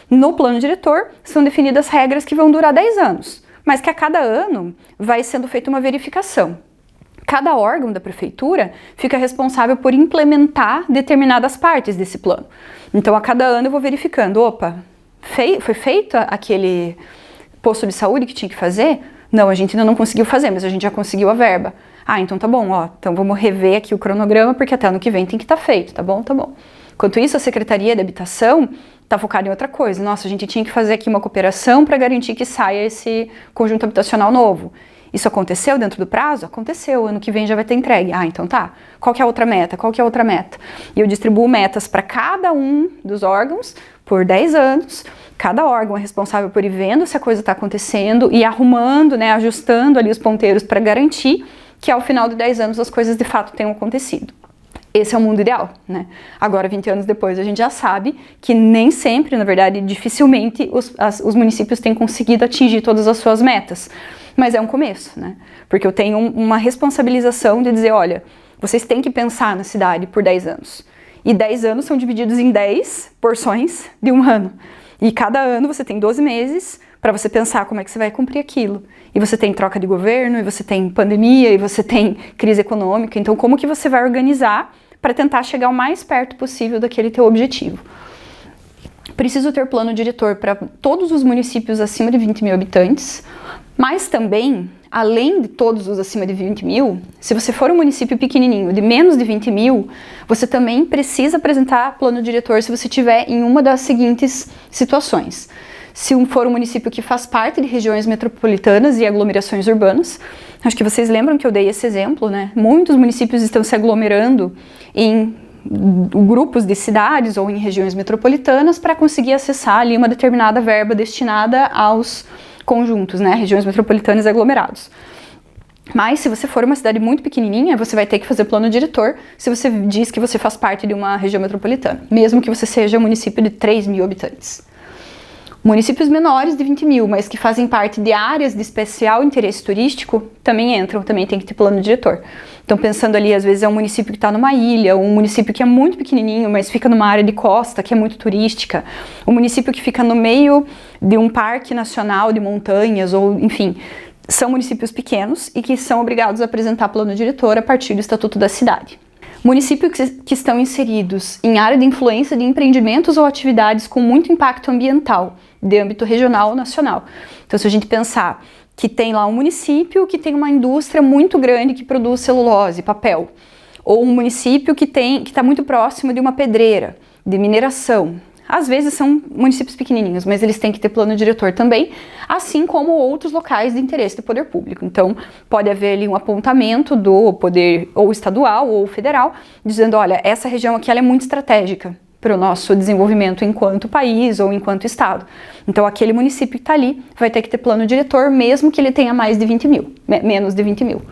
No plano diretor são definidas regras que vão durar 10 anos, mas que a cada ano vai sendo feita uma verificação. Cada órgão da prefeitura fica responsável por implementar determinadas partes desse plano. Então, a cada ano eu vou verificando, opa, foi feito aquele posto de saúde que tinha que fazer? Não, a gente ainda não conseguiu fazer, mas a gente já conseguiu a verba. Ah, então tá bom, ó, então vamos rever aqui o cronograma, porque até ano que vem tem que estar feito, tá bom? Tá bom. Enquanto isso, a Secretaria de Habitação está focada em outra coisa. Nossa, a gente tinha que fazer aqui uma cooperação para garantir que saia esse conjunto habitacional novo. Isso aconteceu dentro do prazo? Aconteceu, ano que vem já vai ter entregue. Ah, então tá. Qual que é a outra meta? Qual que é a outra meta? E eu distribuo metas para cada um dos órgãos por 10 anos. Cada órgão é responsável por ir vendo se a coisa está acontecendo e arrumando, né, ajustando ali os ponteiros para garantir que ao final de 10 anos as coisas de fato tenham acontecido. Esse é o mundo ideal, né? Agora, 20 anos depois, a gente já sabe que nem sempre, na verdade, dificilmente os municípios têm conseguido atingir todas as suas metas. Mas é um começo, né? Porque eu tenho uma responsabilização de dizer, olha, vocês têm que pensar na cidade por 10 anos. E 10 anos são divididos em 10 porções de um ano. E cada ano você tem 12 meses para você pensar como é que você vai cumprir aquilo. E você tem troca de governo, e você tem pandemia, e você tem crise econômica. Então, como que você vai organizar para tentar chegar o mais perto possível daquele teu objetivo? Preciso ter plano diretor para todos os municípios acima de 20 mil habitantes, mas também, além de todos os acima de 20 mil, se você for um município pequenininho, de menos de 20 mil, você também precisa apresentar plano diretor se você tiver em uma das seguintes situações. Se for um município que faz parte de regiões metropolitanas e aglomerações urbanas, acho que vocês lembram que eu dei esse exemplo, né? Muitos municípios estão se aglomerando em grupos de cidades ou em regiões metropolitanas para conseguir acessar ali uma determinada verba destinada aos conjuntos, né? Regiões metropolitanas e aglomerados. Mas se você for uma cidade muito pequenininha, você vai ter que fazer plano diretor se você diz que você faz parte de uma região metropolitana, mesmo que você seja um município de 3 mil habitantes. Municípios menores de 20 mil, mas que fazem parte de áreas de especial interesse turístico, também entram, também tem que ter plano diretor. Então, pensando ali, às vezes é um município que está numa ilha, ou um município que é muito pequenininho, mas fica numa área de costa, que é muito turística, um município que fica no meio de um parque nacional de montanhas, ou enfim, são municípios pequenos e que são obrigados a apresentar plano diretor a partir do Estatuto da Cidade. Municípios que estão inseridos em área de influência de empreendimentos ou atividades com muito impacto ambiental, de âmbito regional ou nacional. Então, se a gente pensar que tem lá um município que tem uma indústria muito grande que produz celulose, papel, ou um município que está muito próximo de uma pedreira, de mineração. Às vezes são municípios pequenininhos, mas eles têm que ter plano diretor também, assim como outros locais de interesse do poder público. Então, pode haver ali um apontamento do poder ou estadual ou federal, dizendo, olha, essa região aqui ela é muito estratégica para o nosso desenvolvimento enquanto país ou enquanto estado. Então, aquele município que está ali vai ter que ter plano diretor, mesmo que ele tenha mais de 20 mil, menos de 20 mil.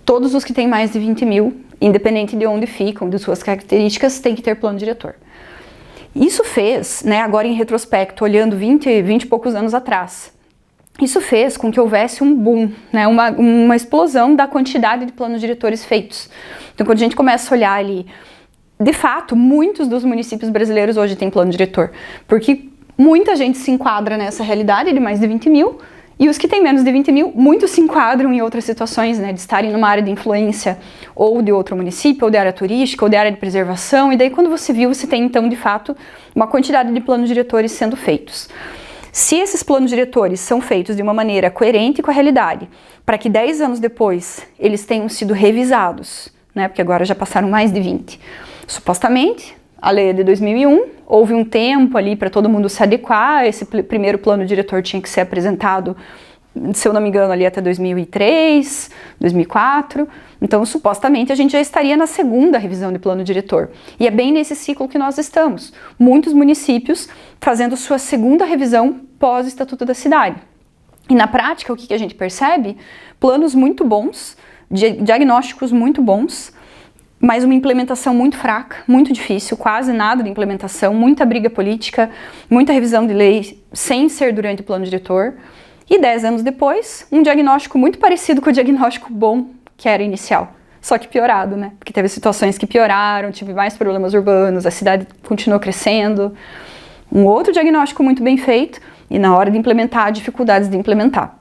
Todos os que têm mais de 20 mil, independente de onde ficam, de suas características, têm que ter plano diretor. Isso fez, né, agora em retrospecto, olhando 20 e poucos anos atrás, isso fez com que houvesse um boom, né, uma explosão da quantidade de planos diretores feitos. Então, quando a gente começa a olhar ali, de fato, muitos dos municípios brasileiros hoje têm plano diretor, porque muita gente se enquadra nessa realidade de mais de 20 mil, e os que têm menos de 20 mil, muitos se enquadram em outras situações, né, de estarem numa área de influência ou de outro município, ou de área turística, ou de área de preservação, e daí quando você viu, você tem então, de fato, uma quantidade de planos diretores sendo feitos. Se esses planos diretores são feitos de uma maneira coerente com a realidade, para que 10 anos depois eles tenham sido revisados, né, porque agora já passaram mais de 20, supostamente, A lei é de 2001, houve um tempo ali para todo mundo se adequar, esse primeiro plano diretor tinha que ser apresentado, se eu não me engano, ali até 2003, 2004, então supostamente a gente já estaria na segunda revisão de plano diretor. E é bem nesse ciclo que nós estamos, muitos municípios fazendo sua segunda revisão pós-Estatuto da Cidade. E na prática, o que a gente percebe? Planos muito bons, diagnósticos muito bons, mas uma implementação muito fraca, muito difícil, quase nada de implementação, muita briga política, muita revisão de lei sem ser durante o plano diretor. E 10 anos depois, um diagnóstico muito parecido com o diagnóstico bom que era inicial, só que piorado, né? Porque teve situações que pioraram, tive mais problemas urbanos, a cidade continuou crescendo. Um outro diagnóstico muito bem feito e na hora de implementar, dificuldades de implementar.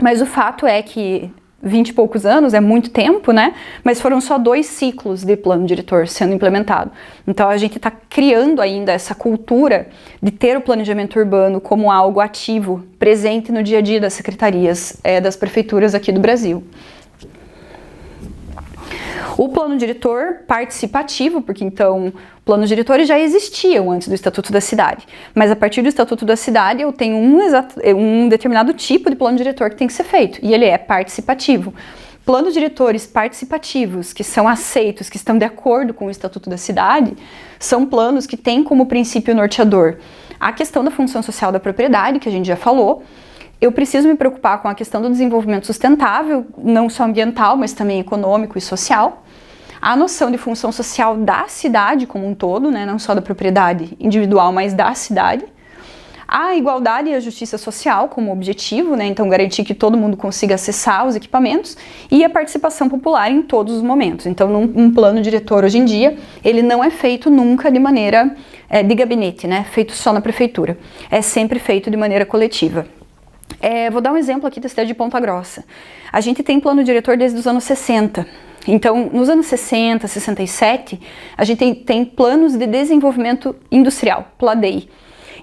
Mas o fato é que 20 e poucos anos, é muito tempo, né? Mas foram só 2 ciclos de plano diretor sendo implementado. Então a gente está criando ainda essa cultura de ter o planejamento urbano como algo ativo, presente no dia a dia das secretarias, das prefeituras aqui do Brasil. O plano diretor participativo, porque então planos diretores já existiam antes do Estatuto da Cidade, mas a partir do Estatuto da Cidade eu tenho um determinado tipo de plano diretor que tem que ser feito, e ele é participativo. Planos diretores participativos, que são aceitos, que estão de acordo com o Estatuto da Cidade, são planos que têm como princípio norteador a questão da função social da propriedade, que a gente já falou. Eu preciso me preocupar com a questão do desenvolvimento sustentável, não só ambiental, mas também econômico e social. A noção de função social da cidade como um todo, né, não só da propriedade individual, mas da cidade. A igualdade e a justiça social como objetivo, né, então garantir que todo mundo consiga acessar os equipamentos, e a participação popular em todos os momentos. Então, um plano diretor hoje em dia, ele não é feito nunca de maneira de gabinete, né, feito só na prefeitura. É sempre feito de maneira coletiva. Vou dar um exemplo aqui da cidade de Ponta Grossa. A gente tem plano diretor desde os anos 60. Então, nos anos 60, 67, a gente tem planos de desenvolvimento industrial, PLADEI.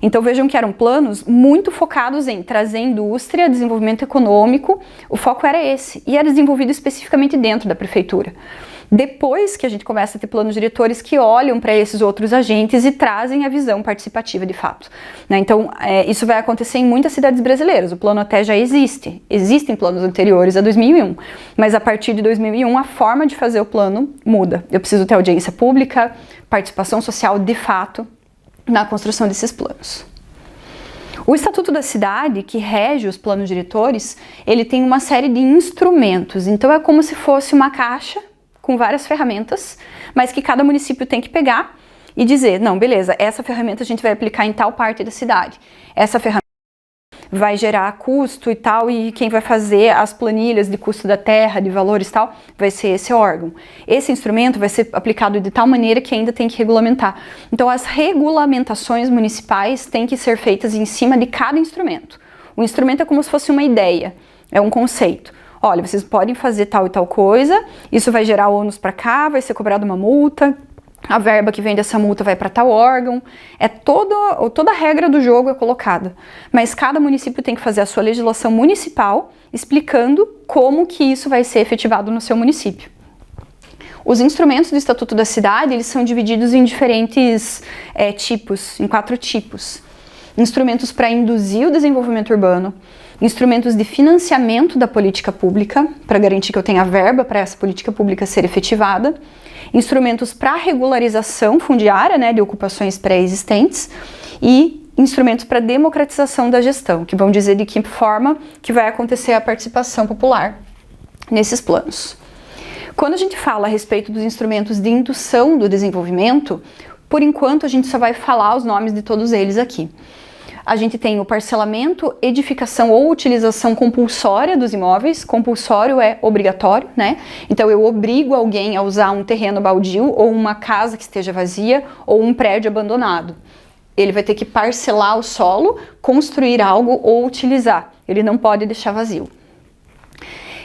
Então vejam que eram planos muito focados em trazer indústria, desenvolvimento econômico, o foco era esse, e era desenvolvido especificamente dentro da prefeitura. Depois que a gente começa a ter planos diretores que olham para esses outros agentes e trazem a visão participativa de fato, né? Então, isso vai acontecer em muitas cidades brasileiras, o plano até já existe, existem planos anteriores a 2001, mas a partir de 2001 a forma de fazer o plano muda. Eu preciso ter audiência pública, participação social de fato na construção desses planos. O Estatuto da Cidade, que rege os planos diretores, ele tem uma série de instrumentos, então é como se fosse uma caixa com várias ferramentas, mas que cada município tem que pegar e dizer, não, beleza, essa ferramenta a gente vai aplicar em tal parte da cidade, essa ferramenta vai gerar custo e tal, e quem vai fazer as planilhas de custo da terra, de valores e tal, vai ser esse órgão. Esse instrumento vai ser aplicado de tal maneira que ainda tem que regulamentar. Então as regulamentações municipais têm que ser feitas em cima de cada instrumento. O instrumento é como se fosse uma ideia, é um conceito. Olha, vocês podem fazer tal e tal coisa, isso vai gerar ônus para cá, vai ser cobrada uma multa, a verba que vem dessa multa vai para tal órgão, toda a regra do jogo é colocada. Mas cada município tem que fazer a sua legislação municipal, explicando como que isso vai ser efetivado no seu município. Os instrumentos do Estatuto da Cidade, eles são divididos em diferentes tipos, em 4 tipos. Instrumentos para induzir o desenvolvimento urbano, instrumentos de financiamento da política pública, para garantir que eu tenha verba para essa política pública ser efetivada, instrumentos para regularização fundiária, né, de ocupações pré-existentes, e instrumentos para democratização da gestão, que vão dizer de que forma que vai acontecer a participação popular nesses planos. Quando a gente fala a respeito dos instrumentos de indução do desenvolvimento, por enquanto a gente só vai falar os nomes de todos eles aqui. A gente tem o parcelamento, edificação ou utilização compulsória dos imóveis. Compulsório é obrigatório, né? Então eu obrigo alguém a usar um terreno baldio ou uma casa que esteja vazia ou um prédio abandonado. Ele vai ter que parcelar o solo, construir algo ou utilizar. Ele não pode deixar vazio.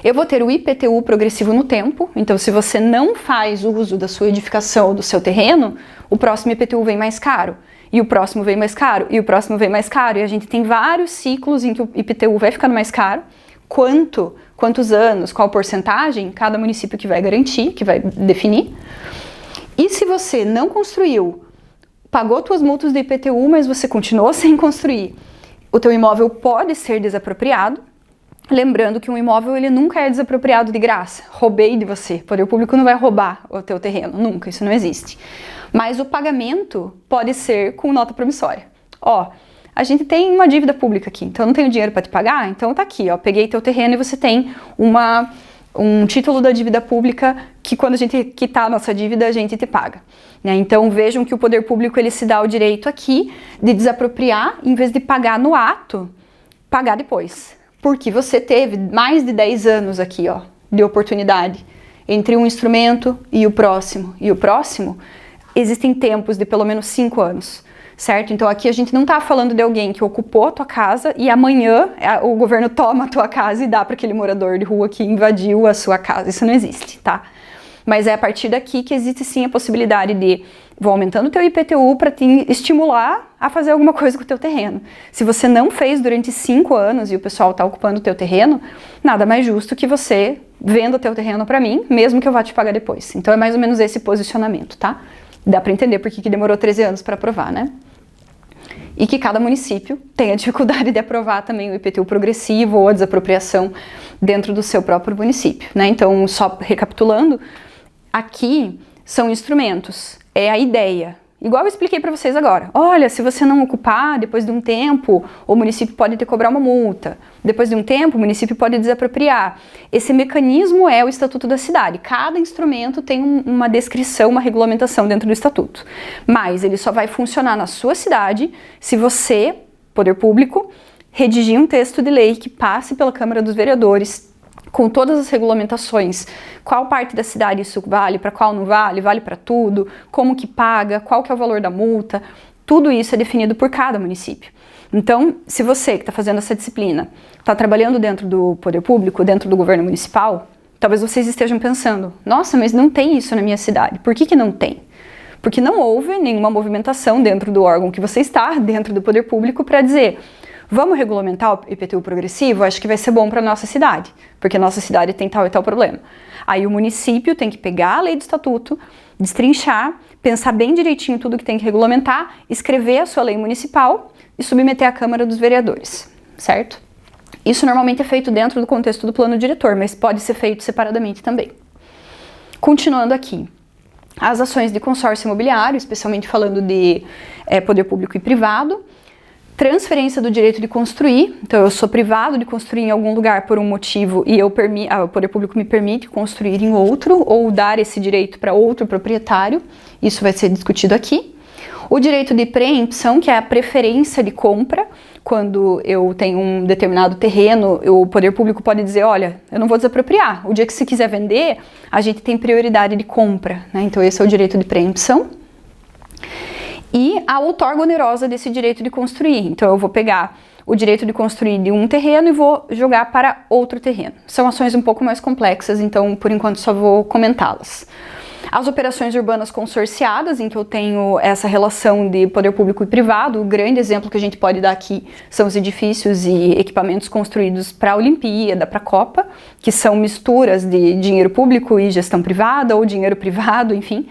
Eu vou ter o IPTU progressivo no tempo, então se você não faz uso da sua edificação ou do seu terreno, o próximo IPTU vem mais caro. E o próximo vem mais caro, e o próximo vem mais caro, e a gente tem vários ciclos em que o IPTU vai ficando mais caro, quantos anos, qual porcentagem, cada município que vai garantir, que vai definir. E se você não construiu pagou tuas multas do IPTU, mas você continuou sem construir. O teu imóvel pode ser desapropriado. Lembrando que um imóvel ele nunca é desapropriado de graça. Roubei de você. O poder público não vai roubar o teu terreno, nunca, isso não existe. Mas o pagamento pode ser com nota promissória. Ó, a gente tem uma dívida pública aqui, então eu não tenho dinheiro para te pagar, então tá aqui, ó, peguei teu terreno e você tem um título da dívida pública que quando a gente quitar a nossa dívida, a gente te paga. Né? Então vejam que o poder público ele se dá o direito aqui de desapropriar, em vez de pagar no ato, pagar depois. Porque você teve mais de 10 anos aqui, ó, de oportunidade entre um instrumento e o próximo. E o próximo, existem tempos de pelo menos 5 anos, certo? Então aqui a gente não tá falando de alguém que ocupou a tua casa e amanhã o governo toma a tua casa e dá para aquele morador de rua que invadiu a sua casa. Isso não existe, tá? Mas é a partir daqui que existe sim a possibilidade de vou aumentando o teu IPTU para te estimular a fazer alguma coisa com o teu terreno. Se você não fez durante 5 anos e o pessoal está ocupando o teu terreno, nada mais justo que você venda o teu terreno para mim, mesmo que eu vá te pagar depois. Então é mais ou menos esse posicionamento, tá? Dá para entender por que demorou 13 anos para aprovar, né? E que cada município tem a dificuldade de aprovar também o IPTU progressivo ou a desapropriação dentro do seu próprio município, né? Então, só recapitulando, aqui são instrumentos, é a ideia. Igual eu expliquei para vocês agora. Olha, se você não ocupar, depois de um tempo, o município pode te cobrar uma multa. Depois de um tempo, o município pode desapropriar. Esse mecanismo é o Estatuto da Cidade. Cada instrumento tem uma descrição, uma regulamentação dentro do Estatuto. Mas ele só vai funcionar na sua cidade se você, poder público, redigir um texto de lei que passe pela Câmara dos Vereadores, com todas as regulamentações, qual parte da cidade isso vale, para qual não vale, vale para tudo, como que paga, qual que é o valor da multa, tudo isso é definido por cada município. Então, se você que está fazendo essa disciplina está trabalhando dentro do poder público, dentro do governo municipal, talvez vocês estejam pensando, nossa, mas não tem isso na minha cidade. Por que não tem? Porque não houve nenhuma movimentação dentro do órgão que você está, dentro do poder público, para dizer vamos regulamentar o IPTU progressivo? Acho que vai ser bom para a nossa cidade, porque a nossa cidade tem tal e tal problema. Aí o município tem que pegar a lei do estatuto, destrinchar, pensar bem direitinho tudo que tem que regulamentar, escrever a sua lei municipal e submeter à Câmara dos Vereadores, certo? Isso normalmente é feito dentro do contexto do plano diretor, mas pode ser feito separadamente também. Continuando aqui. As ações de consórcio imobiliário, especialmente falando de poder público e privado, transferência do direito de construir, então eu sou privado de construir em algum lugar por um motivo e o poder público me permite construir em outro ou dar esse direito para outro proprietário, isso vai ser discutido aqui. O direito de preempção, que é a preferência de compra, quando eu tenho um determinado terreno, o poder público pode dizer, olha, eu não vou desapropriar, o dia que você quiser vender, a gente tem prioridade de compra, né? Então esse é o direito de preempção. E a outorga onerosa desse direito de construir. Então eu vou pegar o direito de construir de um terreno e vou jogar para outro terreno. São ações um pouco mais complexas, então por enquanto só vou comentá-las. As operações urbanas consorciadas, em que eu tenho essa relação de poder público e privado, o grande exemplo que a gente pode dar aqui são os edifícios e equipamentos construídos para a Olimpíada, para a Copa, que são misturas de dinheiro público e gestão privada, ou dinheiro privado, enfim.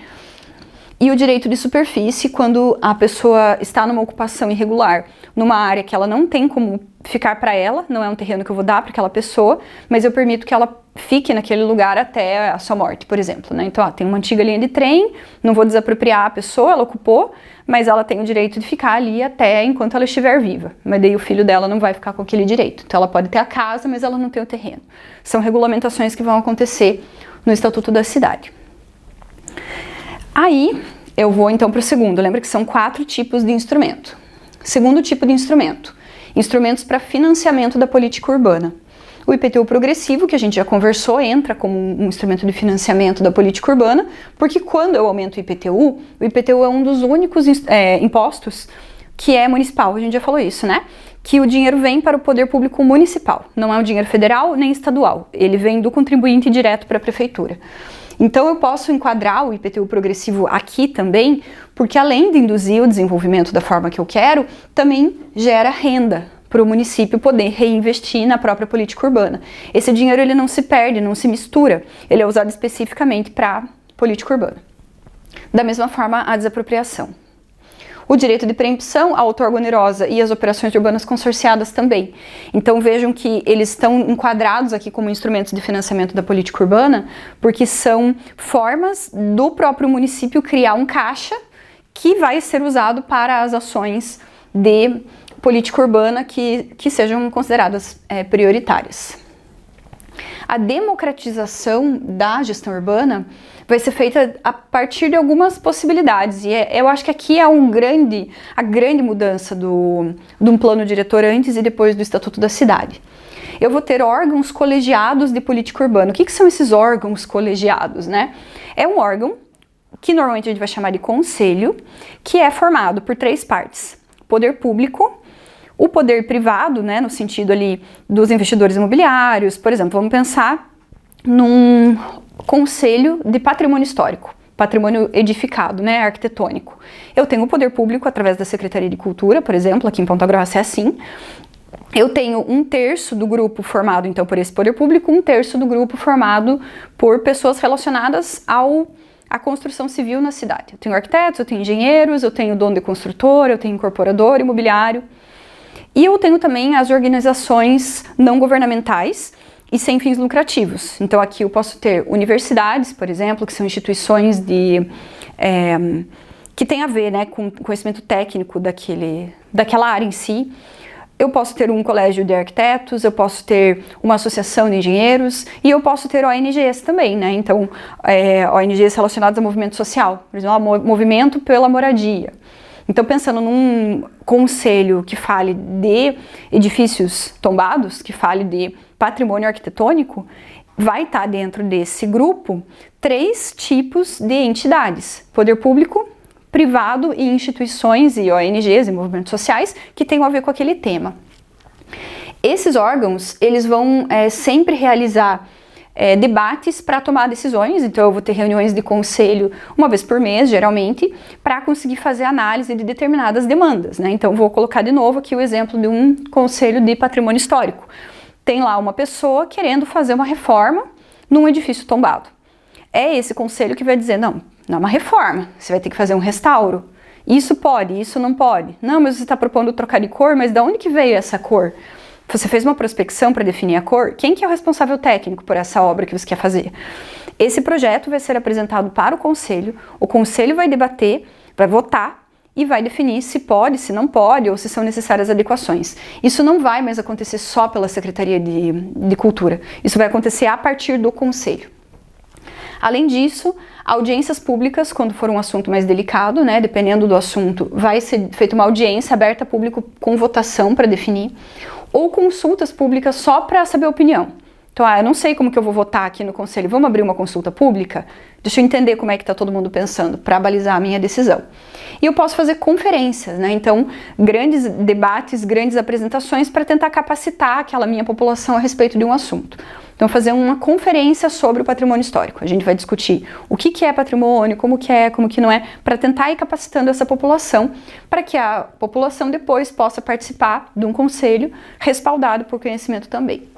E o direito de superfície, quando a pessoa está numa ocupação irregular, numa área que ela não tem como ficar para ela, não é um terreno que eu vou dar para aquela pessoa, mas eu permito que ela fique naquele lugar até a sua morte, por exemplo, né? Então, tem uma antiga linha de trem, não vou desapropriar a pessoa, ela ocupou, mas ela tem o direito de ficar ali até enquanto ela estiver viva. Mas daí o filho dela não vai ficar com aquele direito. Então, ela pode ter a casa, mas ela não tem o terreno. São regulamentações que vão acontecer no Estatuto da Cidade. Aí, eu vou então para o segundo. Lembra que são 4 tipos de instrumento. Segundo tipo de instrumento, instrumentos para financiamento da política urbana. O IPTU progressivo, que a gente já conversou, entra como um instrumento de financiamento da política urbana, porque quando eu aumento o IPTU é um dos únicos impostos que é municipal, a gente já falou isso, né? Que o dinheiro vem para o poder público municipal, não é um dinheiro federal nem estadual, ele vem do contribuinte direto para a prefeitura. Então eu posso enquadrar o IPTU progressivo aqui também, porque além de induzir o desenvolvimento da forma que eu quero, também gera renda para o município poder reinvestir na própria política urbana. Esse dinheiro ele não se perde, não se mistura, ele é usado especificamente para política urbana. Da mesma forma, a desapropriação. O direito de preempção, a outorga onerosa e as operações urbanas consorciadas também. Então vejam que eles estão enquadrados aqui como instrumentos de financiamento da política urbana, porque são formas do próprio município criar um caixa que vai ser usado para as ações de política urbana que sejam consideradas prioritárias. A democratização da gestão urbana vai ser feita a partir de algumas possibilidades, e eu acho que aqui é a grande mudança de um plano diretor antes e depois do Estatuto da Cidade. Eu vou ter órgãos colegiados de política urbana. O que são esses órgãos colegiados, né? É um órgão que normalmente a gente vai chamar de conselho, que é formado por 3 partes: poder público, o poder privado, né, no sentido ali dos investidores imobiliários. Por exemplo, vamos pensar num conselho de patrimônio histórico, patrimônio edificado, né, arquitetônico. Eu tenho o poder público através da Secretaria de Cultura, por exemplo, aqui em Ponta Grossa é assim. Eu tenho 1/3 do grupo formado, então, por esse poder público, 1/3 do grupo formado por pessoas relacionadas à construção civil na cidade. Eu tenho arquitetos, eu tenho engenheiros, eu tenho dono de construtora, eu tenho incorporador imobiliário. E eu tenho também as organizações não governamentais e sem fins lucrativos. Então aqui eu posso ter universidades, por exemplo, que são instituições que tem a ver, né, com conhecimento técnico daquela área em si. Eu posso ter um colégio de arquitetos, eu posso ter uma associação de engenheiros e eu posso ter ONGs também, né? Então, ONGs relacionadas ao movimento social, por exemplo, movimento pela moradia. Então, pensando num conselho que fale de edifícios tombados, que fale de patrimônio arquitetônico, vai estar dentro desse grupo 3 tipos de entidades: poder público, privado e instituições e ONGs e movimentos sociais que tenham a ver com aquele tema. Esses órgãos, eles vão sempre realizar debates para tomar decisões. Então eu vou ter reuniões de conselho uma vez por mês, geralmente, para conseguir fazer análise de determinadas demandas, né? Então vou colocar de novo aqui o exemplo de um conselho de patrimônio histórico. Tem lá uma pessoa querendo fazer uma reforma num edifício tombado. É esse conselho que vai dizer: não é uma reforma, você vai ter que fazer um restauro. Isso pode, isso não pode. Não, mas você está propondo trocar de cor, mas de onde que veio essa cor? Você fez uma prospecção para definir a cor? Quem que é o responsável técnico por essa obra que você quer fazer? Esse projeto vai ser apresentado para o conselho vai debater, vai votar e vai definir se pode, se não pode, ou se são necessárias adequações. Isso não vai mais acontecer só pela Secretaria de Cultura, isso vai acontecer a partir do conselho. Além disso, audiências públicas, quando for um assunto mais delicado, né, dependendo do assunto, vai ser feita uma audiência aberta a público com votação para definir, ou consultas públicas só para saber a opinião. Então, eu não sei como que eu vou votar aqui no conselho, vamos abrir uma consulta pública? Deixa eu entender como é que está todo mundo pensando, para balizar a minha decisão. E eu posso fazer conferências, né? Então, grandes debates, grandes apresentações para tentar capacitar aquela minha população a respeito de um assunto. Então, fazer uma conferência sobre o patrimônio histórico. A gente vai discutir o que é patrimônio, como que não é, para tentar ir capacitando essa população, para que a população depois possa participar de um conselho respaldado por conhecimento também.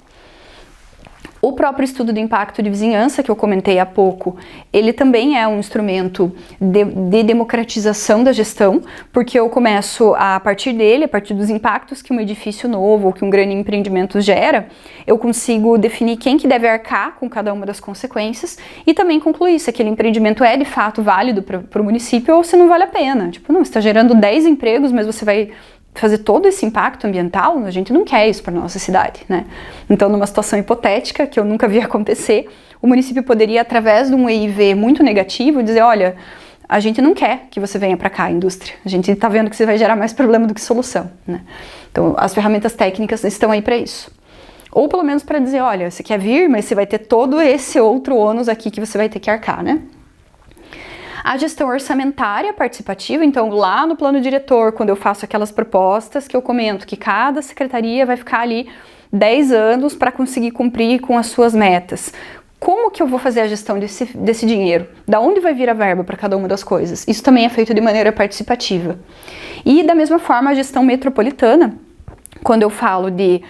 O próprio estudo de impacto de vizinhança, que eu comentei há pouco, ele também é um instrumento de democratização da gestão, porque eu começo a partir dele, a partir dos impactos que um edifício novo ou que um grande empreendimento gera, eu consigo definir quem que deve arcar com cada uma das consequências e também concluir se aquele empreendimento é de fato válido para o município ou se não vale a pena. Tipo, não, você está gerando 10 empregos, mas você vai fazer todo esse impacto ambiental, a gente não quer isso para nossa cidade, né? Então, numa situação hipotética, que eu nunca vi acontecer, o município poderia, através de um EIV muito negativo, dizer: olha, a gente não quer que você venha para cá, indústria. A gente está vendo que você vai gerar mais problema do que solução, né? Então, as ferramentas técnicas estão aí para isso. Ou pelo menos para dizer: olha, você quer vir, mas você vai ter todo esse outro ônus aqui que você vai ter que arcar, né? A gestão orçamentária participativa, então lá no plano diretor, quando eu faço aquelas propostas que eu comento que cada secretaria vai ficar ali 10 anos para conseguir cumprir com as suas metas. Como que eu vou fazer a gestão desse dinheiro? Da onde vai vir a verba para cada uma das coisas? Isso também é feito de maneira participativa. E da mesma forma a gestão metropolitana, quando eu falo de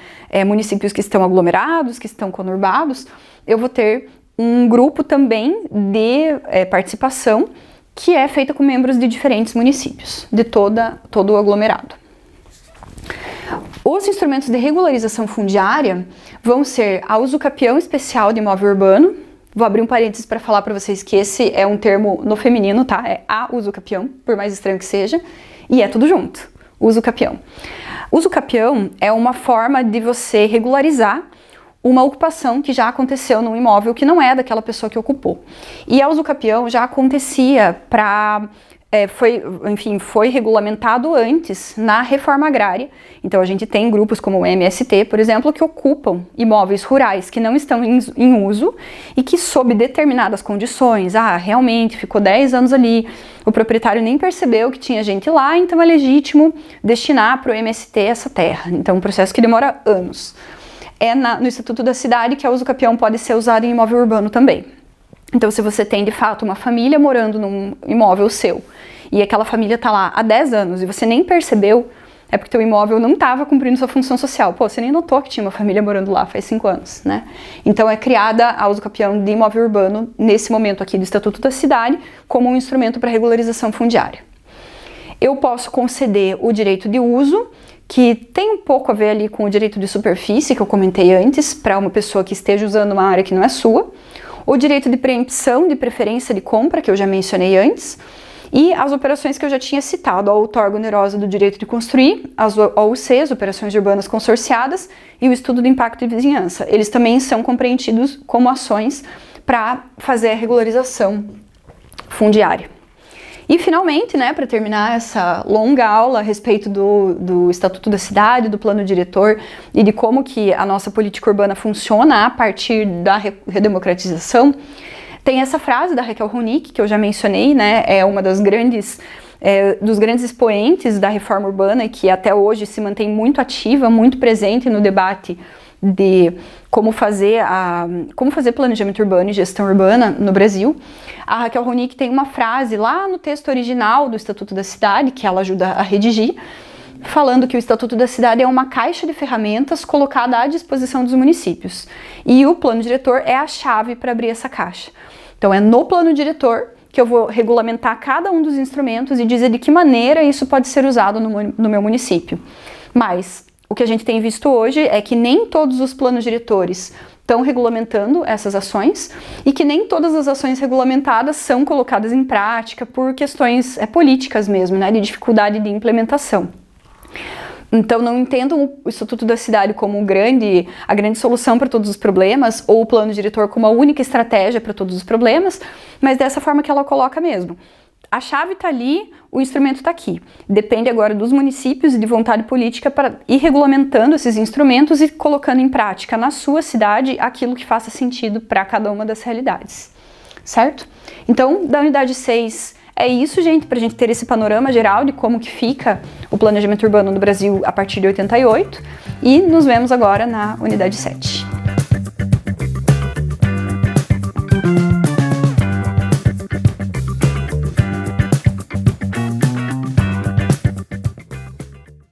municípios que estão aglomerados, que estão conurbados, eu vou ter um grupo também de participação que é feita com membros de diferentes municípios, de todo o aglomerado. Os instrumentos de regularização fundiária vão ser a usucapião especial de imóvel urbano. Vou abrir um parênteses para falar para vocês que esse é um termo no feminino, tá? É a usucapião, por mais estranho que seja, e é tudo junto, usucapião. Usucapião é uma forma de você regularizar uma ocupação que já aconteceu num imóvel que não é daquela pessoa que ocupou. E a usucapião já acontecia foi regulamentado antes na reforma agrária. Então a gente tem grupos como o MST, por exemplo, que ocupam imóveis rurais que não estão em uso e que sob determinadas condições, realmente ficou 10 anos ali, o proprietário nem percebeu que tinha gente lá, então é legítimo destinar para o MST essa terra. Então é um processo que demora anos. É no Estatuto da Cidade que a usucapião pode ser usada em imóvel urbano também. Então, se você tem, de fato, uma família morando num imóvel seu, e aquela família está lá há 10 anos e você nem percebeu, é porque o imóvel não estava cumprindo sua função social. Pô, você nem notou que tinha uma família morando lá faz 5 anos, né? Então, é criada a usucapião de imóvel urbano, nesse momento aqui do Estatuto da Cidade, como um instrumento para regularização fundiária. Eu posso conceder o direito de uso, que tem um pouco a ver ali com o direito de superfície, que eu comentei antes, para uma pessoa que esteja usando uma área que não é sua, o direito de preempção de preferência de compra, que eu já mencionei antes, e as operações que eu já tinha citado, a outorga onerosa do direito de construir, as OUCs, operações urbanas consorciadas, e o estudo de impacto de vizinhança. Eles também são compreendidos como ações para fazer a regularização fundiária. E finalmente, né, para terminar essa longa aula a respeito do Estatuto da Cidade, do plano diretor e de como que a nossa política urbana funciona a partir da redemocratização, tem essa frase da Raquel Ronick, que eu já mencionei, né, é uma dos grandes expoentes da reforma urbana e que até hoje se mantém muito ativa, muito presente no debate de como fazer planejamento urbano e gestão urbana no Brasil. A Raquel Ronick tem uma frase lá no texto original do Estatuto da Cidade, que ela ajuda a redigir, falando que o Estatuto da Cidade é uma caixa de ferramentas colocada à disposição dos municípios. E o plano diretor é a chave para abrir essa caixa. Então é no plano diretor que eu vou regulamentar cada um dos instrumentos e dizer de que maneira isso pode ser usado no meu município. Mas o que a gente tem visto hoje é que nem todos os planos diretores estão regulamentando essas ações e que nem todas as ações regulamentadas são colocadas em prática por questões políticas mesmo, né, de dificuldade de implementação. Então não entendam o Estatuto da Cidade como a grande solução para todos os problemas ou o plano diretor como a única estratégia para todos os problemas, mas dessa forma que ela coloca mesmo. A chave está ali, o instrumento está aqui. Depende agora dos municípios e de vontade política para ir regulamentando esses instrumentos e colocando em prática na sua cidade aquilo que faça sentido para cada uma das realidades, certo? Então, da unidade 6 é isso, gente, para a gente ter esse panorama geral de como que fica o planejamento urbano no Brasil a partir de 88 e nos vemos agora na unidade 7.